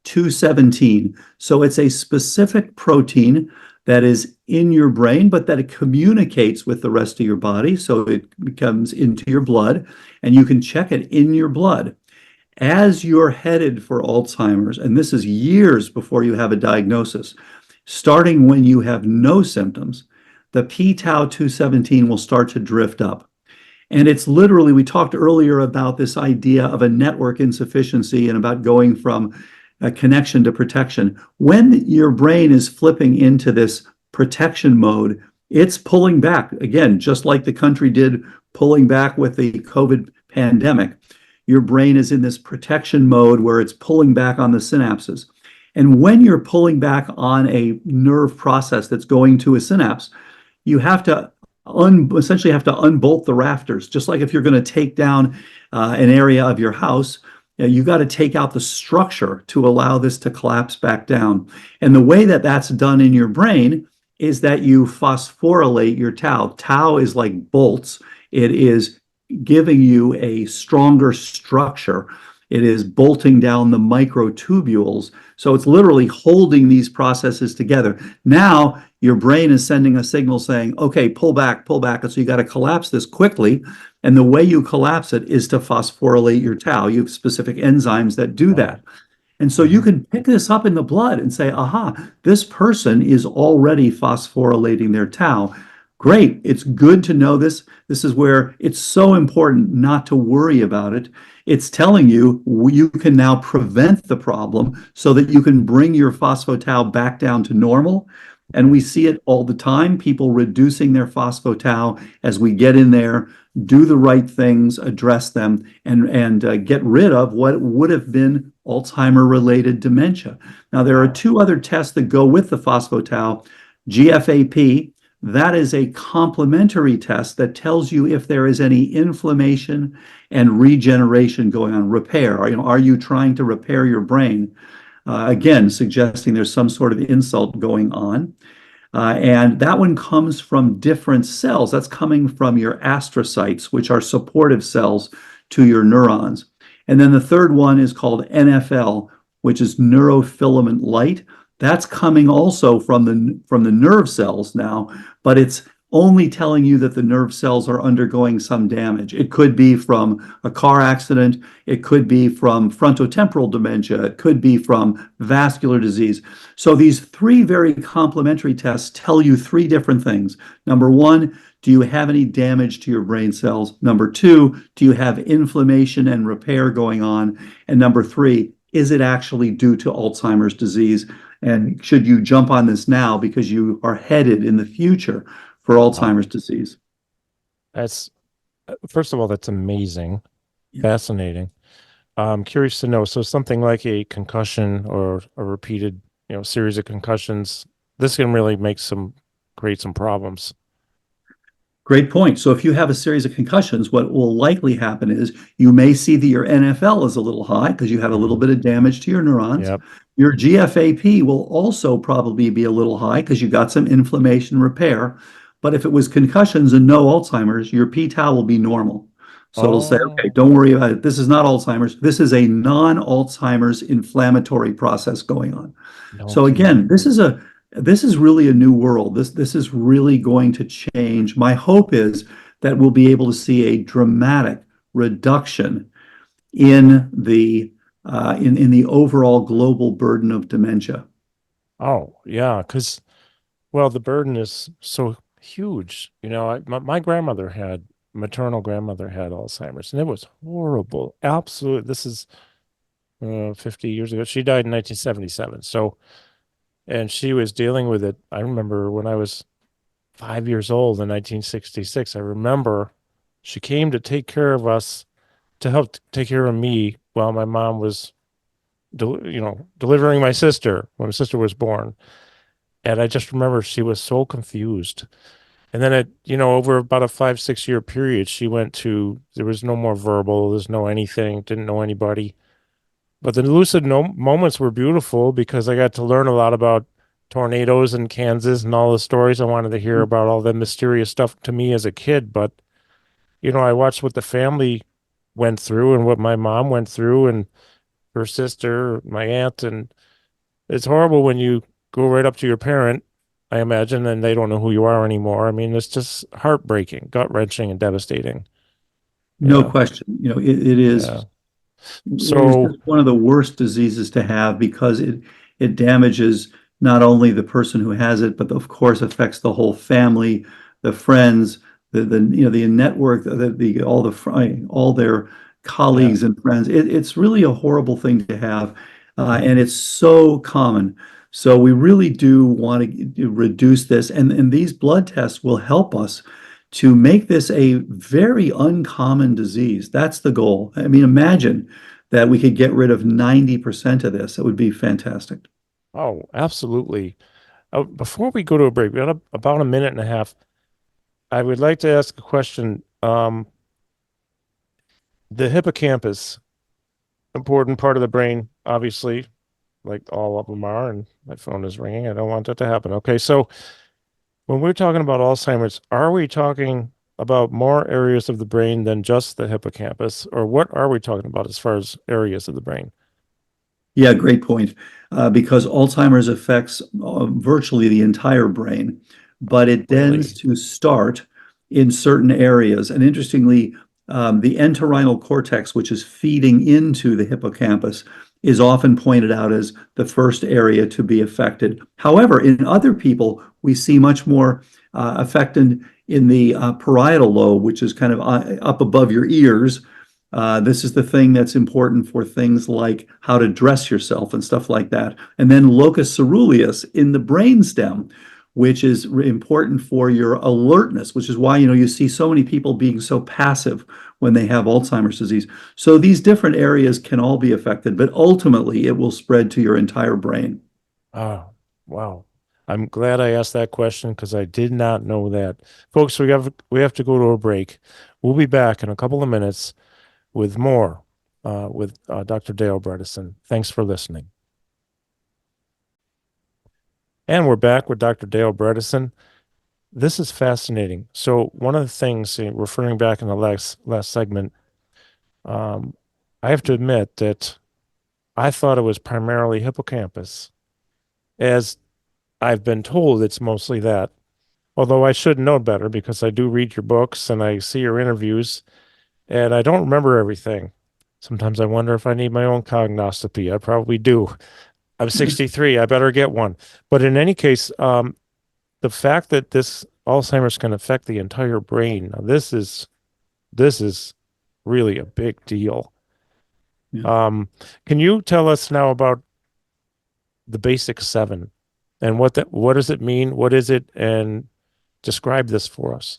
217. So it's a specific protein that is in your brain, but that it communicates with the rest of your body. So it comes into your blood, and you can check it in your blood. As you're headed for Alzheimer's, and this is years before you have a diagnosis, starting when you have no symptoms, the p-tau 217 will start to drift up. And it's literally, we talked earlier about this idea of a network insufficiency and about going from a connection to protection. When your brain is flipping into this protection mode, it's pulling back, again, just like the country did pulling back with the COVID pandemic. Your brain is in this protection mode where it's pulling back on the synapses. And when you're pulling back on a nerve process that's going to a synapse, you have to essentially have to unbolt the rafters. Just like if you're going to take down an area of your house, you got to take out the structure to allow this to collapse back down. And the way that that's done in your brain is that you phosphorylate your tau. Tau is like bolts. It is giving you a stronger structure. It is bolting down the microtubules. So it's literally holding these processes together. Now your brain is sending a signal saying, okay, pull back. And so you got to collapse this quickly. And the way you collapse it is to phosphorylate your tau. You have specific enzymes that do that. And so you can pick this up in the blood and say, aha, this person is already phosphorylating their tau. Great. It's good to know this. This is where it's so important not to worry about it. It's telling you you can now prevent the problem so that you can bring your phospho-tau back down to normal. And we see it all the time, people reducing their phospho-tau as we get in there, do the right things, address them, and get rid of what would have been Alzheimer-related dementia. Now, there are two other tests that go with the phospho-tau, GFAP. That is a complementary test that tells you if there is any inflammation and regeneration going on, repair. Are you trying to repair your brain? Again, suggesting there's some sort of insult going on. And that one comes from different cells. That's coming from your astrocytes, which are supportive cells to your neurons. And then the third one is called NFL, which is neurofilament light. That's coming also from the nerve cells now, but it's only telling you that the nerve cells are undergoing some damage. It could be from a car accident, it could be from frontotemporal dementia, it could be from vascular disease. So these three very complementary tests tell you three different things. Number one, do you have any damage to your brain cells? Number two, do you have inflammation and repair going on? And number three, is it actually due to Alzheimer's disease? And should you jump on this now because you are headed in the future for Wow. Alzheimer's disease? That's first of all, that's amazing, Yeah. fascinating. I'm curious to know. So something like a concussion or a repeated, series of concussions, this can really create some problems. Great point. So if you have a series of concussions, what will likely happen is you may see that your NFL is a little high because you have a little Mhm. bit of damage to your neurons. Yep. Your GFAP will also probably be a little high because you got some inflammation repair. But if it was concussions and no Alzheimer's, your p-tau will be normal. So it'll say, okay, Oh, don't worry about it. This is not Alzheimer's. This is a non-Alzheimer's inflammatory process going on. no So kidding. again, this is really a new world. This is really going to change. My hope is that we'll be able to see a dramatic reduction in the overall global burden of dementia. Oh, yeah, because well, the burden is so huge. My grandmother had maternal grandmother had Alzheimer's, and it was horrible. Absolutely. This is 50 years ago. She died in 1977. So, and she was dealing with it. I remember when I was 5 years old in 1966. I remember she came to take care of us, to help take care of me while my mom was, delivering my sister when my sister was born. And I just remember she was so confused. And then over about a 5, 6 year period, there was no more verbal, there's no anything, didn't know anybody. But the lucid no moments were beautiful because I got to learn a lot about tornadoes in Kansas and all the stories I wanted to hear about, all the mysterious stuff to me as a kid. But, I watched what the family went through and what my mom went through and her sister, my aunt. And it's horrible when you go right up to your parent, I imagine, and they don't know who you are anymore. I mean, it's just heartbreaking, gut wrenching, and devastating. No Yeah. question. It is Yeah. it is just So, one of the worst diseases to have because it damages not only the person who has it, but of course affects the whole family, the friends, the network, all their yeah. colleagues and friends. It's really a horrible thing to have, and Mhm. it's so common. So we really do want to reduce this, and these blood tests will help us to make this a very uncommon disease. That's the goal. I mean, imagine that we could get rid of 90% of this. It would be fantastic. Oh, absolutely. Before we go to a break, we got about a minute and a half. I would like to ask a question. The hippocampus, important part of the brain, obviously, like all of them are, and my phone is ringing. I don't want that to happen. Okay, so when we're talking about Alzheimer's, are we talking about more areas of the brain than just the hippocampus, or what are we talking about as far as areas of the brain? Yeah, great point. Because Alzheimer's affects virtually the entire brain, but it tends Really? to start in certain areas. And interestingly, the entorhinal cortex, which is feeding into the hippocampus, is often pointed out as the first area to be affected. However, in other people, we see much more effect in the parietal lobe, which is kind of up above your ears. This is the thing that's important for things like how to dress yourself and stuff like that. And then locus ceruleus in the brainstem, which is important for your alertness, which is why you see so many people being so passive when they have Alzheimer's disease. So these different areas can all be affected, but ultimately it will spread to your entire brain. Oh, wow. I'm glad I asked that question because I did not know that. Folks, we have to go to a break. We'll be back in a couple of minutes with more with Dr. Dale Bredesen. Thanks for listening. And we're back with Dr. Dale Bredesen. This is fascinating. So one of the things, referring back in the last segment, um, I have to admit that I thought it was primarily hippocampus. As I've been told, it's mostly that. Although I should know better because I do read your books and I see your interviews, and I don't remember everything. Sometimes I wonder if I need my own cognoscopy. I probably do. I'm 63. I better get one. But in any case, the fact that this Alzheimer's can affect the entire brain, now this is really a big deal. Yeah. Can you tell us now about the basic seven and what does it mean? What is it? And describe this for us.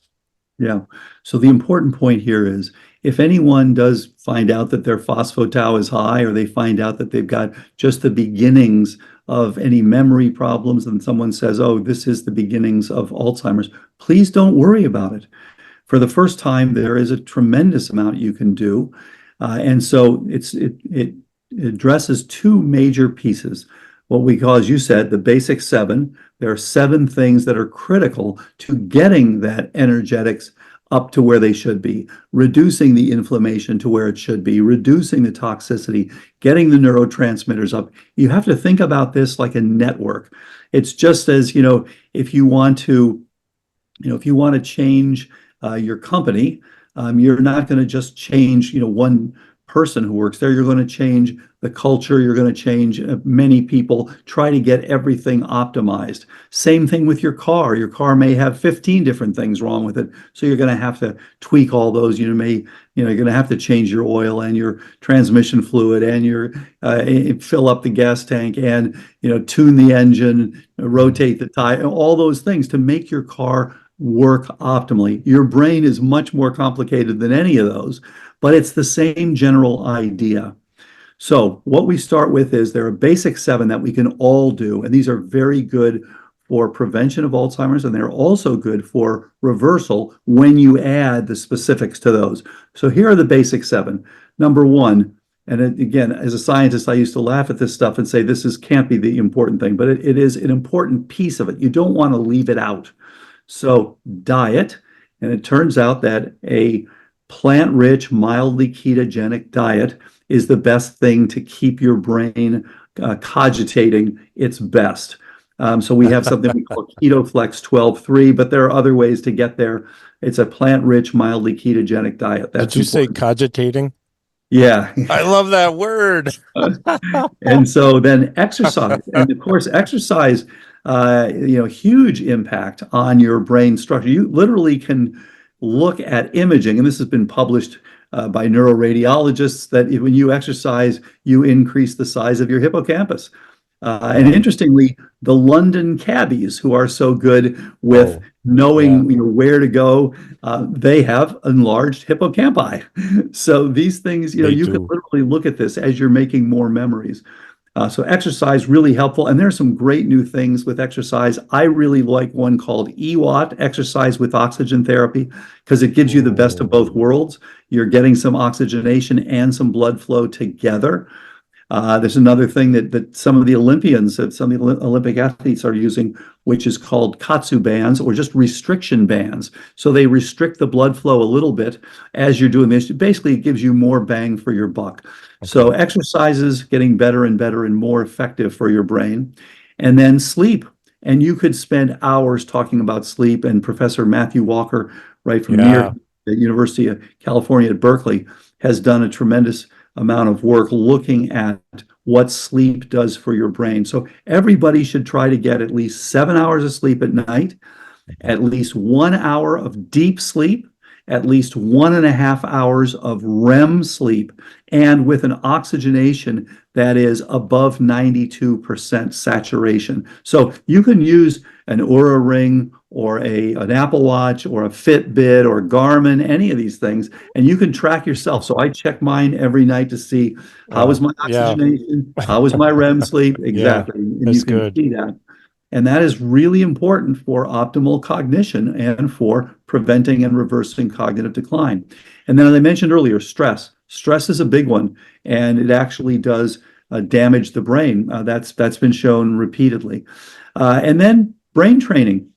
Yeah. So the important point here is if anyone does find out that their phospho-tau is high, or they find out that they've got just the beginnings of any memory problems, and someone says, oh, this is the beginnings of Alzheimer's, please don't worry about it. For the first time, there is a tremendous amount you can do. And so it addresses two major pieces. What we call, as you said, the basic seven. There are seven things that are critical to getting that energetics up to where they should be, reducing the inflammation to where it should be, reducing the toxicity, getting the neurotransmitters up. You have to think about this like a network. It's just as, if you want to, change your company, you're not going to just change, one person who works there. You're going to change the culture. You're going to change many people. Try to get everything optimized. Same thing with your car. Your car may have 15 different things wrong with it, so you're going to have to tweak all those. You're going to have to change your oil and your transmission fluid and your fill up the gas tank and tune the engine, rotate the tire, all those things to make your car work optimally. Your brain is much more complicated than any of those, but it's the same general idea. So what we start with is there are basic seven that we can all do, and these are very good for prevention of Alzheimer's, and they're also good for reversal when you add the specifics to those. So here are the basic seven. Number one, and again, as a scientist, I used to laugh at this stuff and say this can't be the important thing, but it is an important piece of it. You don't want to leave it out. So diet, and it turns out that a plant-rich, mildly ketogenic diet is the best thing to keep your brain cogitating its best. So we have something we call KetoFlex 12-3, but there are other ways to get there. It's a plant-rich, mildly ketogenic diet. Did you say cogitating? Yeah. I love that word. And so then exercise, and of course, exercise, huge impact on your brain structure. You literally can look at imaging, and this has been published by neuroradiologists, that when you exercise, you increase the size of your hippocampus. And interestingly, the London cabbies, who are so good with knowing where to go, they have enlarged hippocampi. So these things, you can literally look at this as you're making more memories. So exercise, really helpful. And there's some great new things with exercise. I really like one called EWOT, exercise with oxygen therapy, because it gives you the best of both worlds. You're getting some oxygenation and some blood flow together. There's another thing that some of the Olympians, some of the Olympic athletes are using, which is called Katsu bands, or just restriction bands. So they restrict the blood flow a little bit as you're doing this. Basically, it gives you more bang for your buck. Okay. So exercises getting better and better and more effective for your brain. And then sleep. And you could spend hours talking about sleep. And Professor Matthew Walker, right from near the University of California at Berkeley, has done a tremendous amount of work looking at what sleep does for your brain. So everybody should try to get at least 7 hours of sleep at night, at least 1 hour of deep sleep, at least 1.5 hours of REM sleep, and with an oxygenation that is above 92% saturation. So you can use an Oura Ring or an Apple Watch or a Fitbit or Garmin, any of these things, and you can track yourself. So I check mine every night to see how is my oxygenation, how is my REM sleep, exactly. And you can see that. And that is really important for optimal cognition and for preventing and reversing cognitive decline. And then, as I mentioned earlier, stress. Stress is a big one, and it actually does damage the brain. That's been shown repeatedly. And then brain training.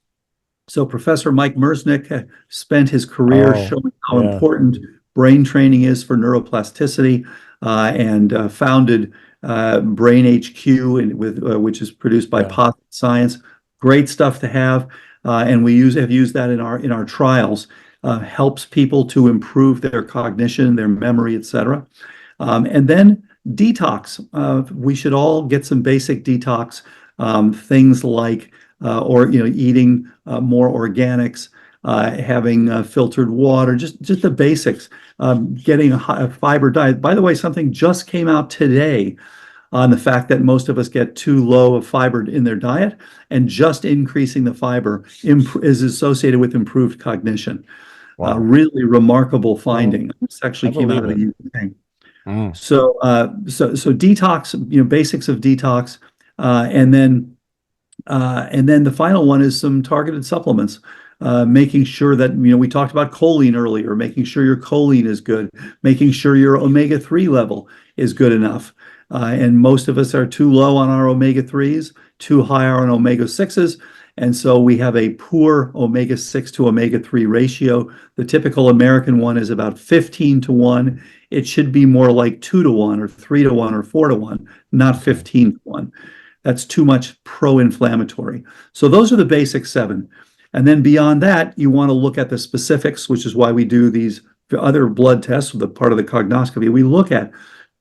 So Professor Mike Mersnick spent his career showing how important brain training is for neuroplasticity, and founded Brain HQ, and which is produced by Yeah. Positive Science. Great stuff to have, and have used that in our trials. Helps people to improve their cognition, their memory, etc. And then detox. We should all get some basic detox things like eating more organics, having filtered water, just the basics. Getting a fiber diet. By the way, something just came out today on the fact that most of us get too low of fiber in their diet, and just increasing the fiber is associated with improved cognition. Wow. Really remarkable Well, finding. This I actually came out believe of it. the UK. Mm. So detox, basics of detox, uh, and then and then the final one is some targeted supplements. Making sure that, we talked about choline earlier, making sure your choline is good, making sure your omega-3 level is good enough. And most of us are too low on our omega-3s, too high on omega-6s. And so we have a poor omega-6 to omega-3 ratio. The typical American one is about 15 to 1. It should be more like 2 to 1 or 3 to 1 or 4 to 1, not Okay. 15 to 1. That's too much pro-inflammatory. So those are the basic 7. And then beyond that, you want to look at the specifics, which is why we do these other blood tests, the part of the cognoscopy. We look at,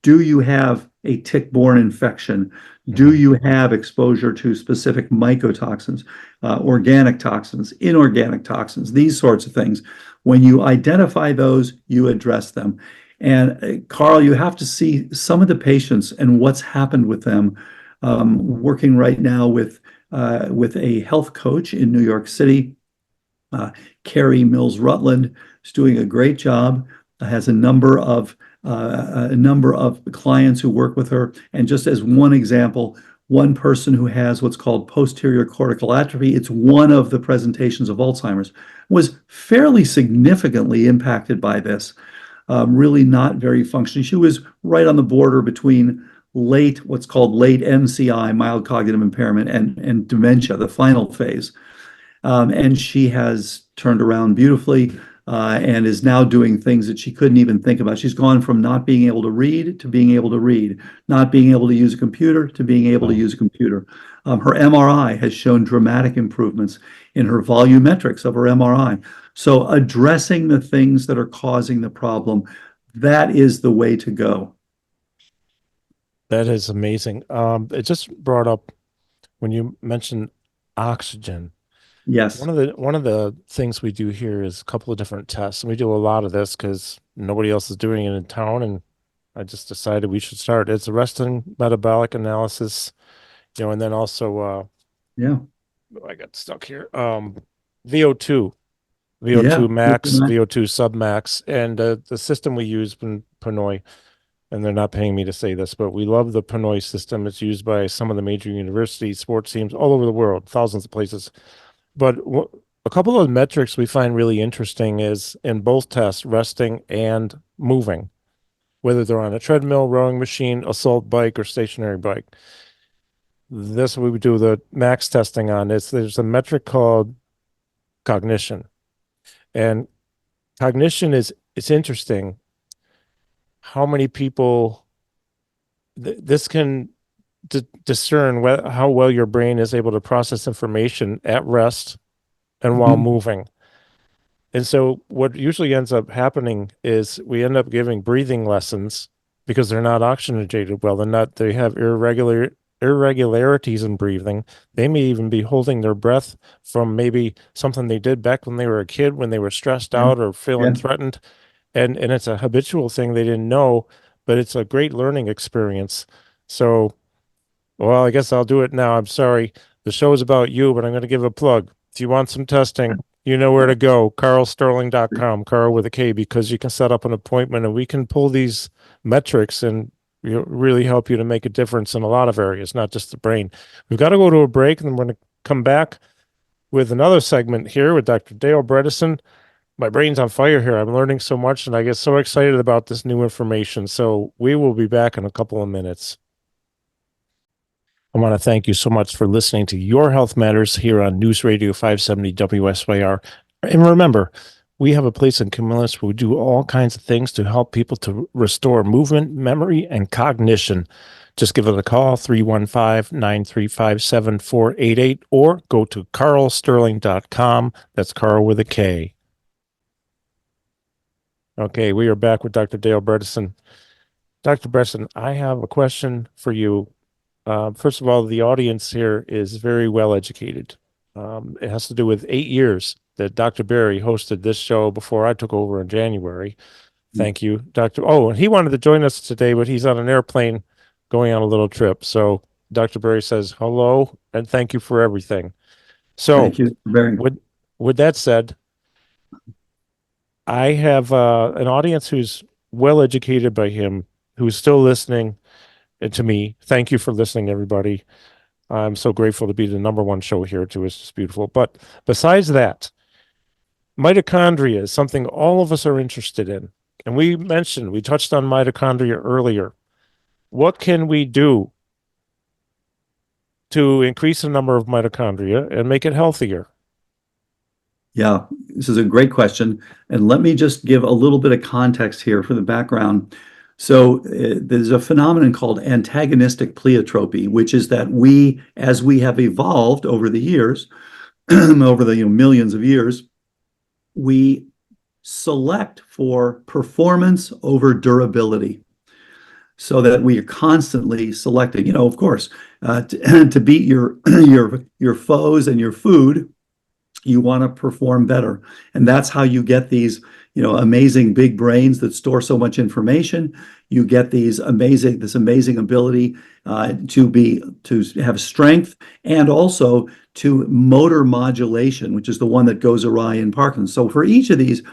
do you have a tick-borne infection? Do you have exposure to specific mycotoxins, organic toxins, inorganic toxins, these sorts of things? When you identify those, you address them. And Karl, you have to see some of the patients and what's happened with them. Working right now with a health coach in New York City, Carrie Mills Rutland, is doing a great job. Has a number of clients who work with her. And just as one example, one person who has what's called posterior cortical atrophy, it's one of the presentations of Alzheimer's, was fairly significantly impacted by this. Really not very functioning. She was right on the border between what's called late MCI, mild cognitive impairment, and dementia, the final phase. And she has turned around beautifully, and is now doing things that she couldn't even think about. She's gone from not being able to read to being able to read, not being able to use a computer to being able to Wow. use a computer. Her MRI has shown dramatic improvements in her volumetrics of her MRI. So addressing the things that are causing the problem, that is the way to go. That is amazing. It just brought up when you mentioned oxygen. Yes. One of the things we do here is a couple of different tests, and we do a lot of this because nobody else is doing it in town, and I just decided we should start. It's a resting metabolic analysis, and then also Yeah. I got stuck here. VO2, Yeah. VO2 max, VO2 submax, and the system we use in Pinoy, and they're not paying me to say this, but we love the Pinoy system. It's used by some of the major universities, sports teams all over the world, thousands of places. But a couple of metrics we find really interesting is in both tests, resting and moving, whether they're on a treadmill, rowing machine, assault bike, or stationary bike. This we would do the max testing on. There's a metric called cognition. And cognition it's interesting how many people this can discern how well your brain is able to process information at rest and while Mhm. moving. And so what usually ends up happening is we end up giving breathing lessons because they're not oxygenated well. They have irregularities in breathing. They may even be holding their breath from maybe something they did back when they were a kid, when they were stressed Yeah. out or feeling Yeah. threatened. And it's a habitual thing they didn't know, but it's a great learning experience. So, well, I guess I'll do it now. I'm sorry. The show is about you, but I'm going to give a plug. If you want some testing, you know where to go. KarlSterling.com, Karl with a K, because you can set up an appointment and we can pull these metrics and really help you to make a difference in a lot of areas, not just the brain. We've got to go to a break, and then we're going to come back with another segment here with Dr. Dale Bredesen. My brain's on fire here. I'm learning so much, and I get so excited about this new information. So we will be back in a couple of minutes. I want to thank you so much for listening to Your Health Matters here on News Radio 570 WSYR. And remember, we have a place in Camillus where we do all kinds of things to help people to restore movement, memory, and cognition. just give it a call, 315-935-7488, or go to karlsterling.com. That's Carl with a K. Okay, we are back with Dr. Dale Bredesen. Dr. Bredesen, I have a question for you. First of all, the audience here is very well educated. It has to do with 8 years that Dr. Barry hosted this show before I took over in January. Thank you, Dr. Oh, and he wanted to join us today, but he's on an airplane going on a little trip. So Dr. Barry says hello and thank you for everything. So Thank you, Barry. with that said, I have an audience who's well educated by him, who's still listening to me. Thank you for listening, everybody. I'm so grateful to be the number one show here too. It's just beautiful. But besides that, mitochondria is something all of us are interested in. And we touched on mitochondria earlier. What can we do to increase the number of mitochondria and make it healthier? Yeah, this is a great question. And let me just give a little bit of context here for the background. So there's a phenomenon called antagonistic pleiotropy, which is that as we have evolved over the years, over the millions of years, we select for performance over durability. So that we are constantly selecting, of course, to beat your foes and your food, you want to perform better. And that's how you get these, amazing big brains that store so much information. You get this amazing ability to have strength, and also to motor modulation, which is the one that goes awry in Parkinson's. So for each of these,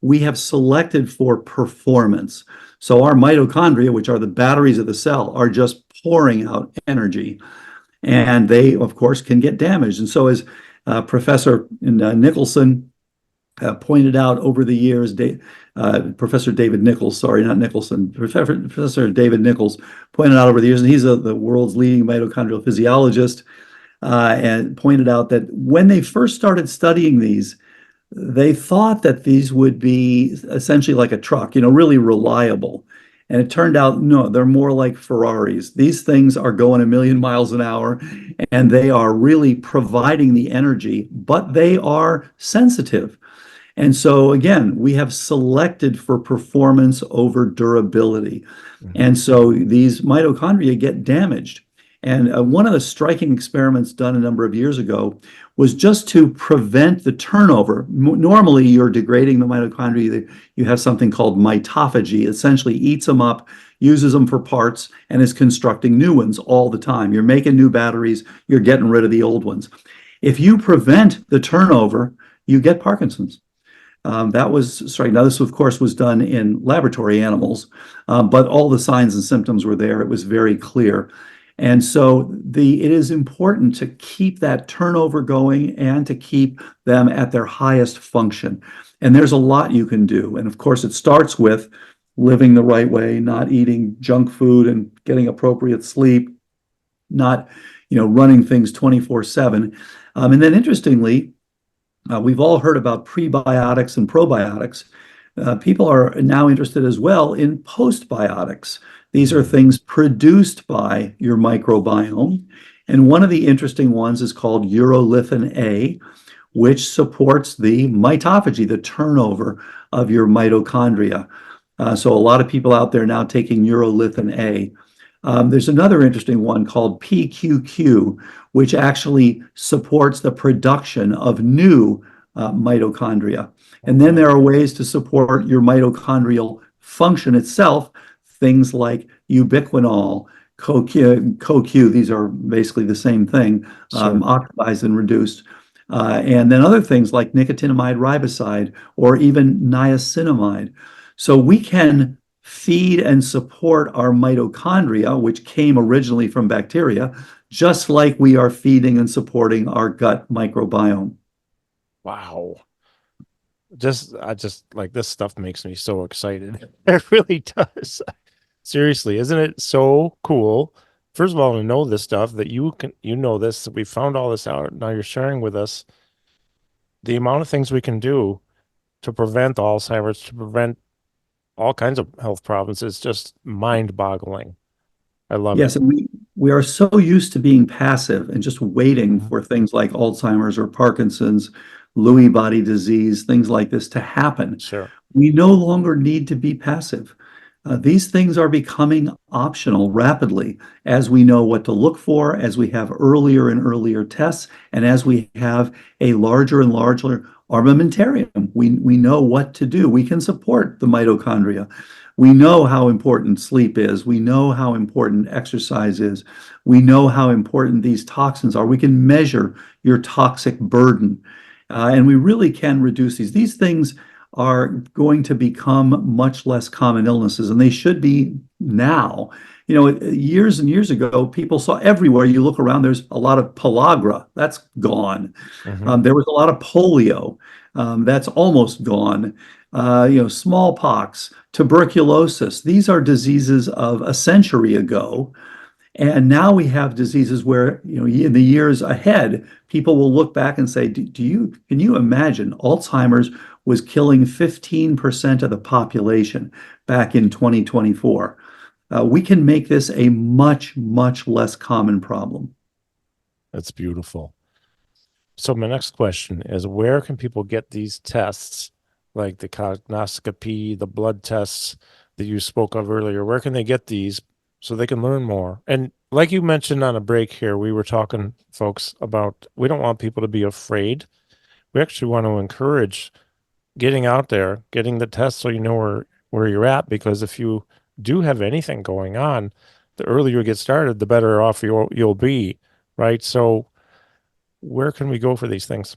we have selected for performance. So our mitochondria, which are the batteries of the cell, are just pouring out energy. And they, of course, can get damaged. And so as Professor Nicholson pointed out over the years, Professor David Nichols, sorry, not Nicholson, Professor David Nichols pointed out over the years, and he's the world's leading mitochondrial physiologist, and pointed out that when they first started studying these, they thought that these would be essentially like a truck, really reliable. And it turned out, no, they're more like Ferraris. These things are going a million miles an hour, and they are really providing the energy, but they are sensitive. And so, again, we have selected for performance over durability. And so these mitochondria get damaged. And one of the striking experiments done a number of years ago was just to prevent the turnover. Normally, you're degrading the mitochondria. You have something called mitophagy, essentially eats them up, uses them for parts, and is constructing new ones all the time. You're making new batteries, you're getting rid of the old ones. If you prevent the turnover, you get Parkinson's. That was striking. Now, this, of course, was done in laboratory animals, but all the signs and symptoms were there. It was very clear. And so it is important to keep that turnover going and to keep them at their highest function. And there's a lot you can do. And of course, it starts with living the right way, not eating junk food and getting appropriate sleep, not, running things 24/7. And then interestingly, we've all heard about prebiotics and probiotics. People are now interested as well in postbiotics. These are things produced by your microbiome. And one of the interesting ones is called urolithin A, which supports the mitophagy, the turnover of your mitochondria. So a lot of people out there now taking urolithin A. There's another interesting one called PQQ, which actually supports the production of new mitochondria. And then there are ways to support your mitochondrial function itself, things like ubiquinol, CoQ, these are basically the same thing, oxidized and reduced. And then other things like nicotinamide riboside or even niacinamide. So we can feed and support our mitochondria, which came originally from bacteria, just like we are feeding and supporting our gut microbiome. Wow. I just like this stuff makes me so excited. It really does. Seriously, isn't it so cool? First of all, to know this stuff that you know this, we found all this out. Now you're sharing with us the amount of things we can do to prevent Alzheimer's, to prevent all kinds of health problems. It's just mind-boggling. I love it. Yes, and we are so used to being passive and just waiting Mhm. for things like Alzheimer's or Parkinson's, Lewy body disease, things like this to happen. Sure. We no longer need to be passive. These things are becoming optional rapidly as we know what to look for, as we have earlier and earlier tests, and as we have a larger and larger armamentarium. We know what to do. We can support the mitochondria. We know how important sleep is. We know how important exercise is. We know how important these toxins are. We can measure your toxic burden. And we really can reduce these. These things are going to become much less common illnesses, and they should be now. You know, years and years ago, people saw everywhere you look around, there's a lot of pellagra. That's gone. Hmm. There was a lot of polio. That's almost gone. Smallpox, tuberculosis. These are diseases of a century ago. And now we have diseases where, in the years ahead, people will look back and say, can you imagine Alzheimer's was killing 15% of the population back in 2024? We can make this a much, much less common problem. That's beautiful. So my next question is, where can people get these tests, like the cognoscopy, the blood tests that you spoke of earlier? Where can they get these so they can learn more? And like you mentioned on a break here, we were talking, folks, about we don't want people to be afraid. We actually want to encourage getting out there, getting the test so you know where you're at, because if you do have anything going on, the earlier you get started, the better off you'll be, right? So where can we go for these things?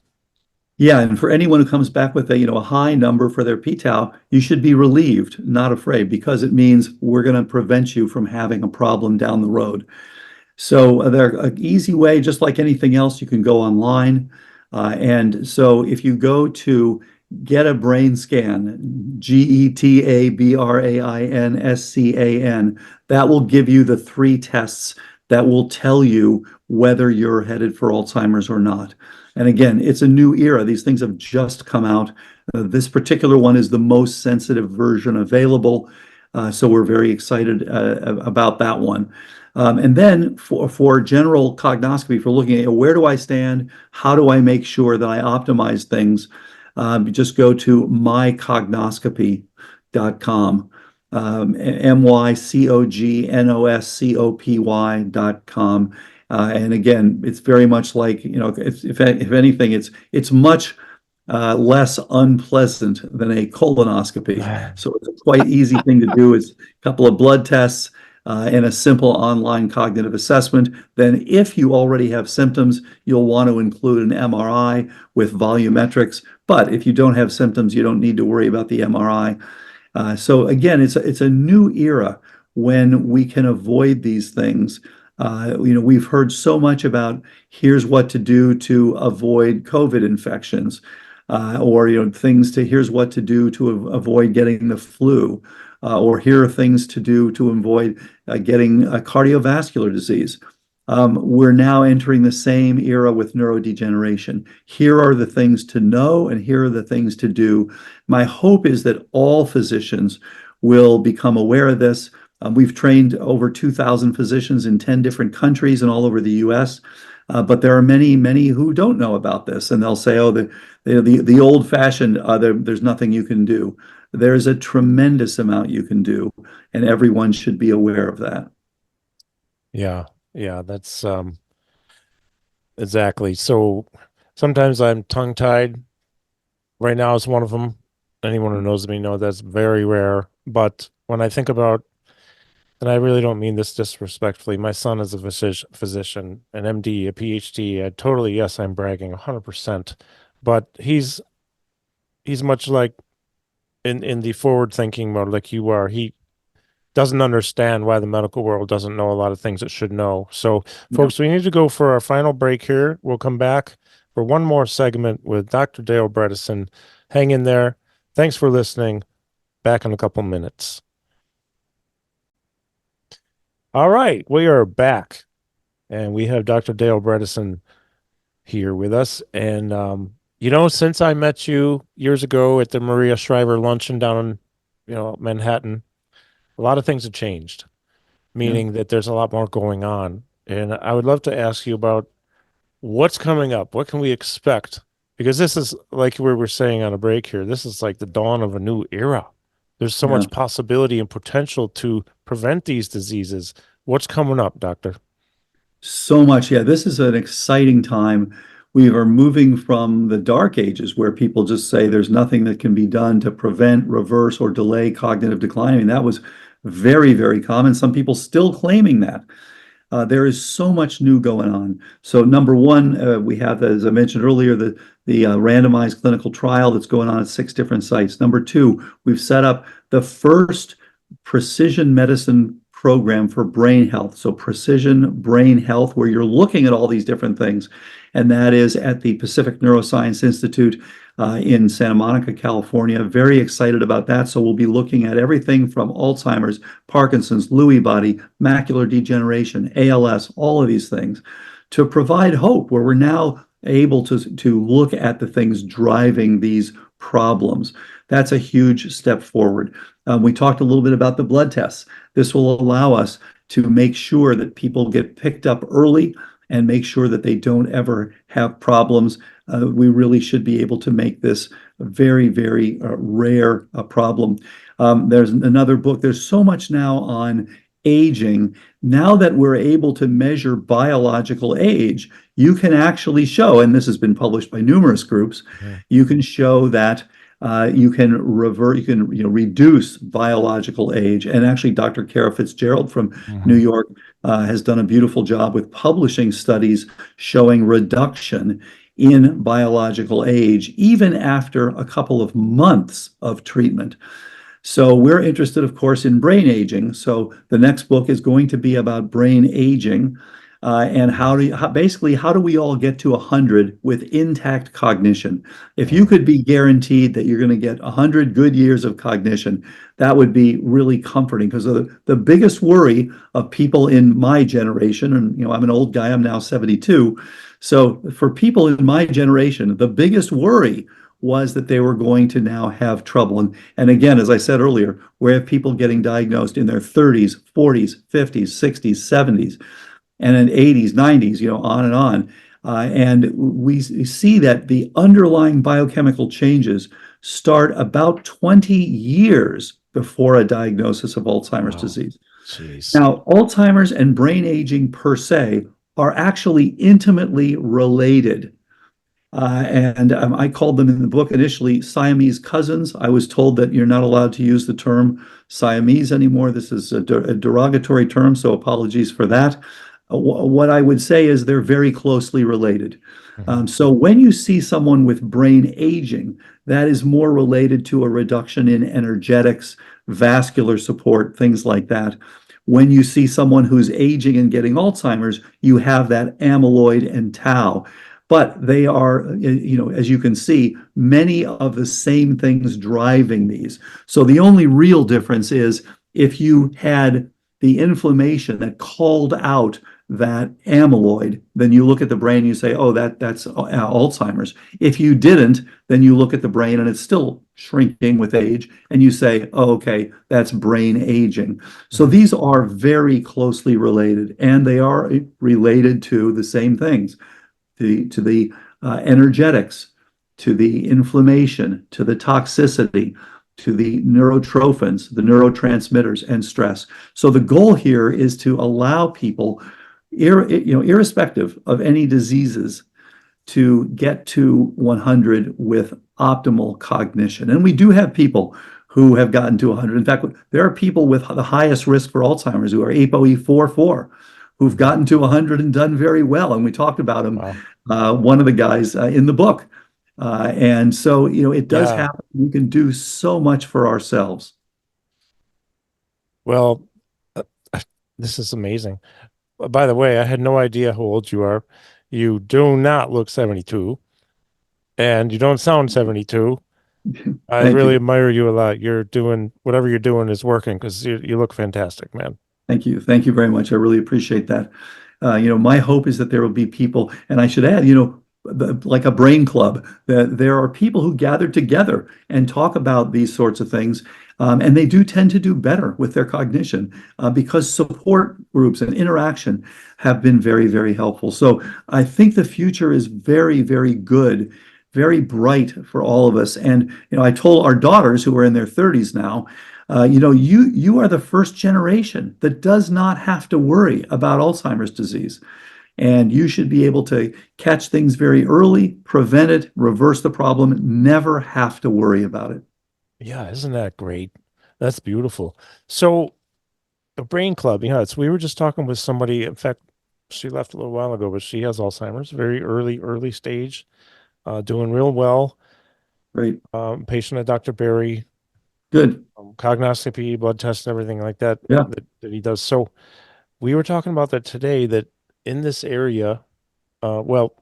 Yeah, and for anyone who comes back with a high number for their p-tau, you should be relieved, not afraid, because it means we're going to prevent you from having a problem down the road. So they're an easy way, just like anything else, you can go online. And so if you go to Get a Brain Scan, GetaBrainscan, that will give you the three tests that will tell you whether you're headed for Alzheimer's or not. And again, it's a new era. These things have just come out. This particular one is the most sensitive version available. So we're very excited about that one. And then for general cognoscopy, for looking at where do I stand, how do I make sure that I optimize things, just go to mycognoscopy.com, mycognoscopy.com. And again, it's very much like, if anything, it's much less unpleasant than a colonoscopy. So it's a quite easy thing to do. It's a couple of blood tests and a simple online cognitive assessment. Then if you already have symptoms, you'll want to include an MRI with volumetrics. But if you don't have symptoms, you don't need to worry about the MRI. So again, it's a new era when we can avoid these things. We've heard so much about here's what to do to avoid COVID infections, or things to here's what to do to avoid getting the flu, or here are things to do to avoid getting a cardiovascular disease. We're now entering the same era with neurodegeneration. Here are the things to know, and here are the things to do. My hope is that all physicians will become aware of this. We've trained over 2,000 physicians in 10 different countries and all over the US. But there are many, many who don't know about this, and they'll say, "Oh, the old-fashioned, there's nothing you can do." There's a tremendous amount you can do, and everyone should be aware of that. Yeah, yeah, that's exactly. So sometimes I'm tongue-tied. Right now is one of them. Anyone who knows me know that's very rare. But when I think about, and I really don't mean this disrespectfully, my son is a physician, an MD, a PhD. I totally, yes, I'm bragging 100%. But he's much like in the forward thinking mode like you are. He doesn't understand why the medical world doesn't know a lot of things it should know. So, Yeah. folks, we need to go for our final break here. We'll come back for one more segment with Dr. Dale Bredesen. Hang in there. Thanks for listening. Back in a couple minutes. All right, we are back, and we have Dr. Dale Bredesen here with us. And since I met you years ago at the Maria Shriver luncheon down in, Manhattan, a lot of things have changed. Yeah. meaning that there's a lot more going on. And I would love to ask you about what's coming up. What can we expect? Because this is like we were saying on a break here, this is like the dawn of a new era. There's so Yeah. much possibility and potential to prevent these diseases. What's coming up, doctor? So much. Yeah, this is an exciting time. We are moving from the dark ages where people just say there's nothing that can be done to prevent, reverse, or delay cognitive decline. I mean, that was very, very common. Some people still claiming that. There is so much new going on. So number one, we have, as I mentioned earlier, the randomized clinical trial that's going on at 6 different sites. Number two, we've set up the first precision medicine program for brain health. So precision brain health, where you're looking at all these different things. And that is at the Pacific Neuroscience Institute in Santa Monica, California. Very excited about that. So we'll be looking at everything from Alzheimer's, Parkinson's, Lewy body, macular degeneration, ALS, all of these things to provide hope where we're now able to look at the things driving these problems. That's a huge step forward. We talked a little bit about the blood tests. This will allow us to make sure that people get picked up early and make sure that they don't ever have problems. We really should be able to make this a very, very rare problem. There's another book. There's so much now on aging. Now that we're able to measure biological age, you can actually show, and this has been published by numerous groups, Mhm. you can show that you can reduce biological age. And actually, Dr. Kara Fitzgerald from New Mhm. York has done a beautiful job with publishing studies showing reduction in biological age, even after a couple of months of treatment. So we're interested, of course, in brain aging. So the next book is going to be about brain aging and basically how do we all get to 100 with intact cognition? If you Mhm. could be guaranteed that you're going to get 100 good years of cognition, that would be really comforting because the biggest worry of people in my generation, and I'm an old guy, I'm now 72. So for people in my generation, the biggest worry was that they were going to now have trouble. And again, as I said earlier, we have people getting diagnosed in their 30s, 40s, 50s, 60s, 70s, and in 80s, 90s, on and on. And we see that the underlying biochemical changes start about 20 years before a diagnosis of Alzheimer's Wow. disease. Jeez. Now, Alzheimer's and brain aging per se are actually intimately related. And I called them in the book initially Siamese cousins. I was told that you're not allowed to use the term Siamese anymore. This is a derogatory term, so apologies for that. What I would say is they're very closely related. Mhm. So when you see someone with brain aging, that is more related to a reduction in energetics, vascular support, things like that. When you see someone who's aging and getting Alzheimer's, you have that amyloid and tau. But they are, as you can see, many of the same things driving these. So the only real difference is if you had the inflammation that called out that amyloid, then you look at the brain and you say, oh, that's Alzheimer's. If you didn't, then you look at the brain and it's still shrinking with age, and you say, oh, okay, that's brain aging. So Mhm. these are very closely related, and they are related to the same things to the energetics, to the inflammation, to the toxicity, to the neurotrophins, the neurotransmitters, and stress. So the goal here is to allow people, irrespective of any diseases, to get to 100 with optimal cognition. And we do have people who have gotten to 100. In fact, there are people with the highest risk for Alzheimer's who are ApoE44 who've Mhm. gotten to 100 and done very well. And we talked about them, Wow. one of the guys in the book. And so, it does Yeah. happen. We can do so much for ourselves. Well, uh, this is amazing. By the way, I had no idea how old you are. You do not look 72, and you don't sound 72. I Thank really you. admire you a lot. You're doing whatever you're doing is working because you look fantastic, man. Thank you. Thank you very much. I really appreciate that. My hope is that there will be people, and I should add, like a brain club, that there are people who gather together and talk about these sorts of things. And they do tend to do better with their cognition because support groups and interaction have been very, very helpful. So I think the future is very, very good, very bright for all of us. And I told our daughters who are in their 30s now, you are the first generation that does not have to worry about Alzheimer's disease. And you should be able to catch things very early, prevent it, reverse the problem, never have to worry about it. Yeah, isn't that great? That's beautiful. So the brain club, we were just talking with somebody. In fact, she left a little while ago, but she has Alzheimer's, very early stage, doing real well. Right. Patient of Dr. Barry, Good. cognoscopy, blood tests, and everything like that, Yeah. that he does. So we were talking about that today, that in this area, well,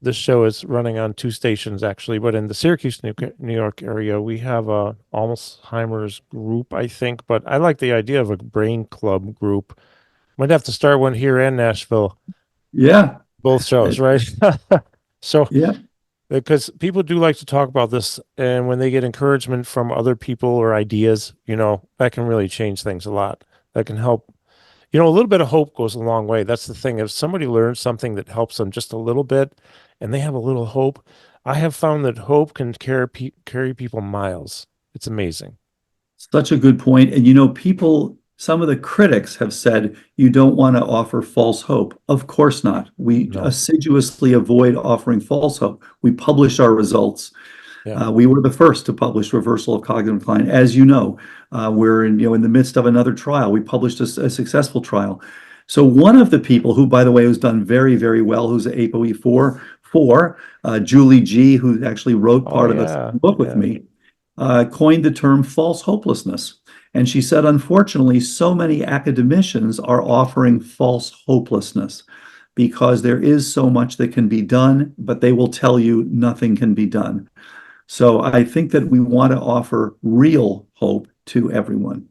this show is running on two stations actually, but in the Syracuse, New York area, we have a Alzheimer's group, I think. But I like the idea of a brain club group. Might have to start one here in Nashville, Yeah. both Uh, shows, right? So, Yeah. because people do like to talk about this, and when they get encouragement from other people or ideas, that can really change things a lot. That can help. A little bit of hope goes a long way. That's the thing. If somebody learns something that helps them just a little bit and they have a little hope, I have found that hope can carry people miles. It's amazing. Such a good point. And people, some of the critics have said you don't want to offer false hope. Of course not. We No. assiduously avoid offering false hope. We publish our results. Yeah. We were the first to publish reversal of cognitive decline. As you know, we're in the midst of another trial. We published a successful trial. So one of the people who, by the way, has done very, very well, who's an APOE4, Julie G, who actually wrote Oh part of a yeah. book with Yeah. me, coined the term false hopelessness. And she said, unfortunately, so many academicians are offering false hopelessness because there is so much that can be done, but they will tell you nothing can be done. So I think that we want to offer real hope to everyone.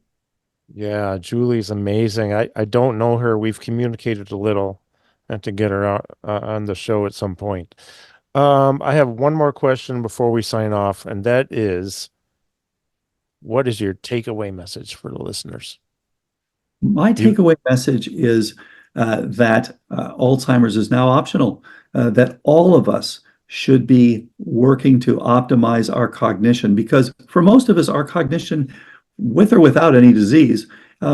Yeah. Julie's amazing. I don't know her. We've communicated a little and to get her out on the show at some point. I have one more question before we sign off, and that is, what is your takeaway message for the listeners? My You, takeaway message is that Alzheimer's is now optional, that all of us should be working to optimize our cognition because for most of us, our cognition, with or without any disease,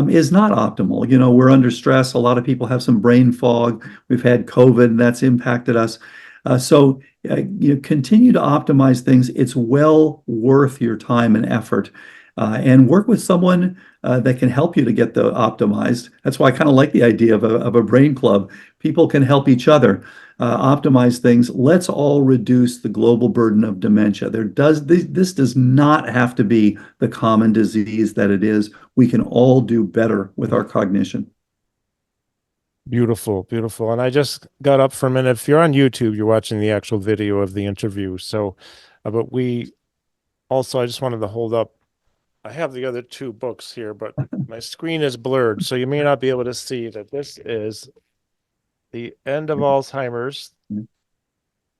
is not optimal. We're under stress. A lot of people have some brain fog. We've had COVID, and that's impacted us. Continue to optimize things. It's well worth your time and effort. And work with someone that can help you to get the optimized. That's why I kind of like the idea of a brain club. People can help each other optimize things. Let's all reduce the global burden of dementia. This does not have to be the common disease that it is. We can all do better with our cognition. Beautiful, beautiful. And I just got up for a minute. If you're on YouTube, you're watching the actual video of the interview. So, but we also, I just wanted to hold up. I have the other two books here, but my screen is blurred. So you may not be able to see that this is The End of Alzheimer's.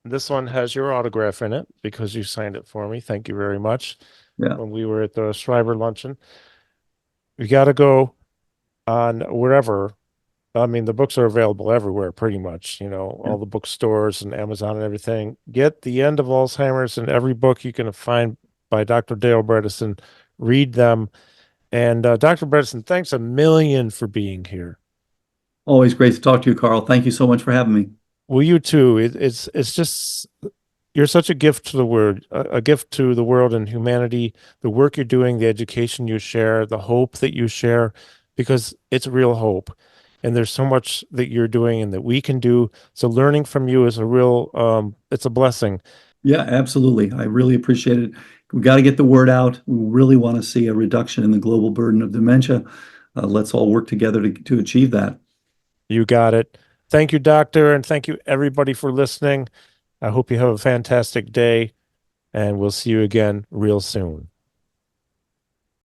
This one has your autograph in it because you signed it for me. Thank you very much. Yeah, When we were at the Schreiber luncheon, you got to go on wherever. I mean, the books are available everywhere, pretty much, yeah. all the bookstores and Amazon and everything. Get The End of Alzheimer's in every book you can find by Dr. Dale Bredesen. Read them. And Dr. Bredesen, thanks a million for being here. Always great to talk to you, Carl. Thank you so much for having me. Well, you too. It's just you're such a gift to the world, a gift to the world and humanity. The work you're doing, the education you share, the hope that you share, because it's real hope. And there's so much that you're doing and that we can do. So learning from you is a real, it's a blessing. Yeah, absolutely. I really appreciate it. We got to get the word out. We really want to see a reduction in the global burden of dementia. Let's all work together to achieve that. You got it. Thank you, doctor, and thank you everybody for listening. I hope you have a fantastic day, and we'll see you again real soon.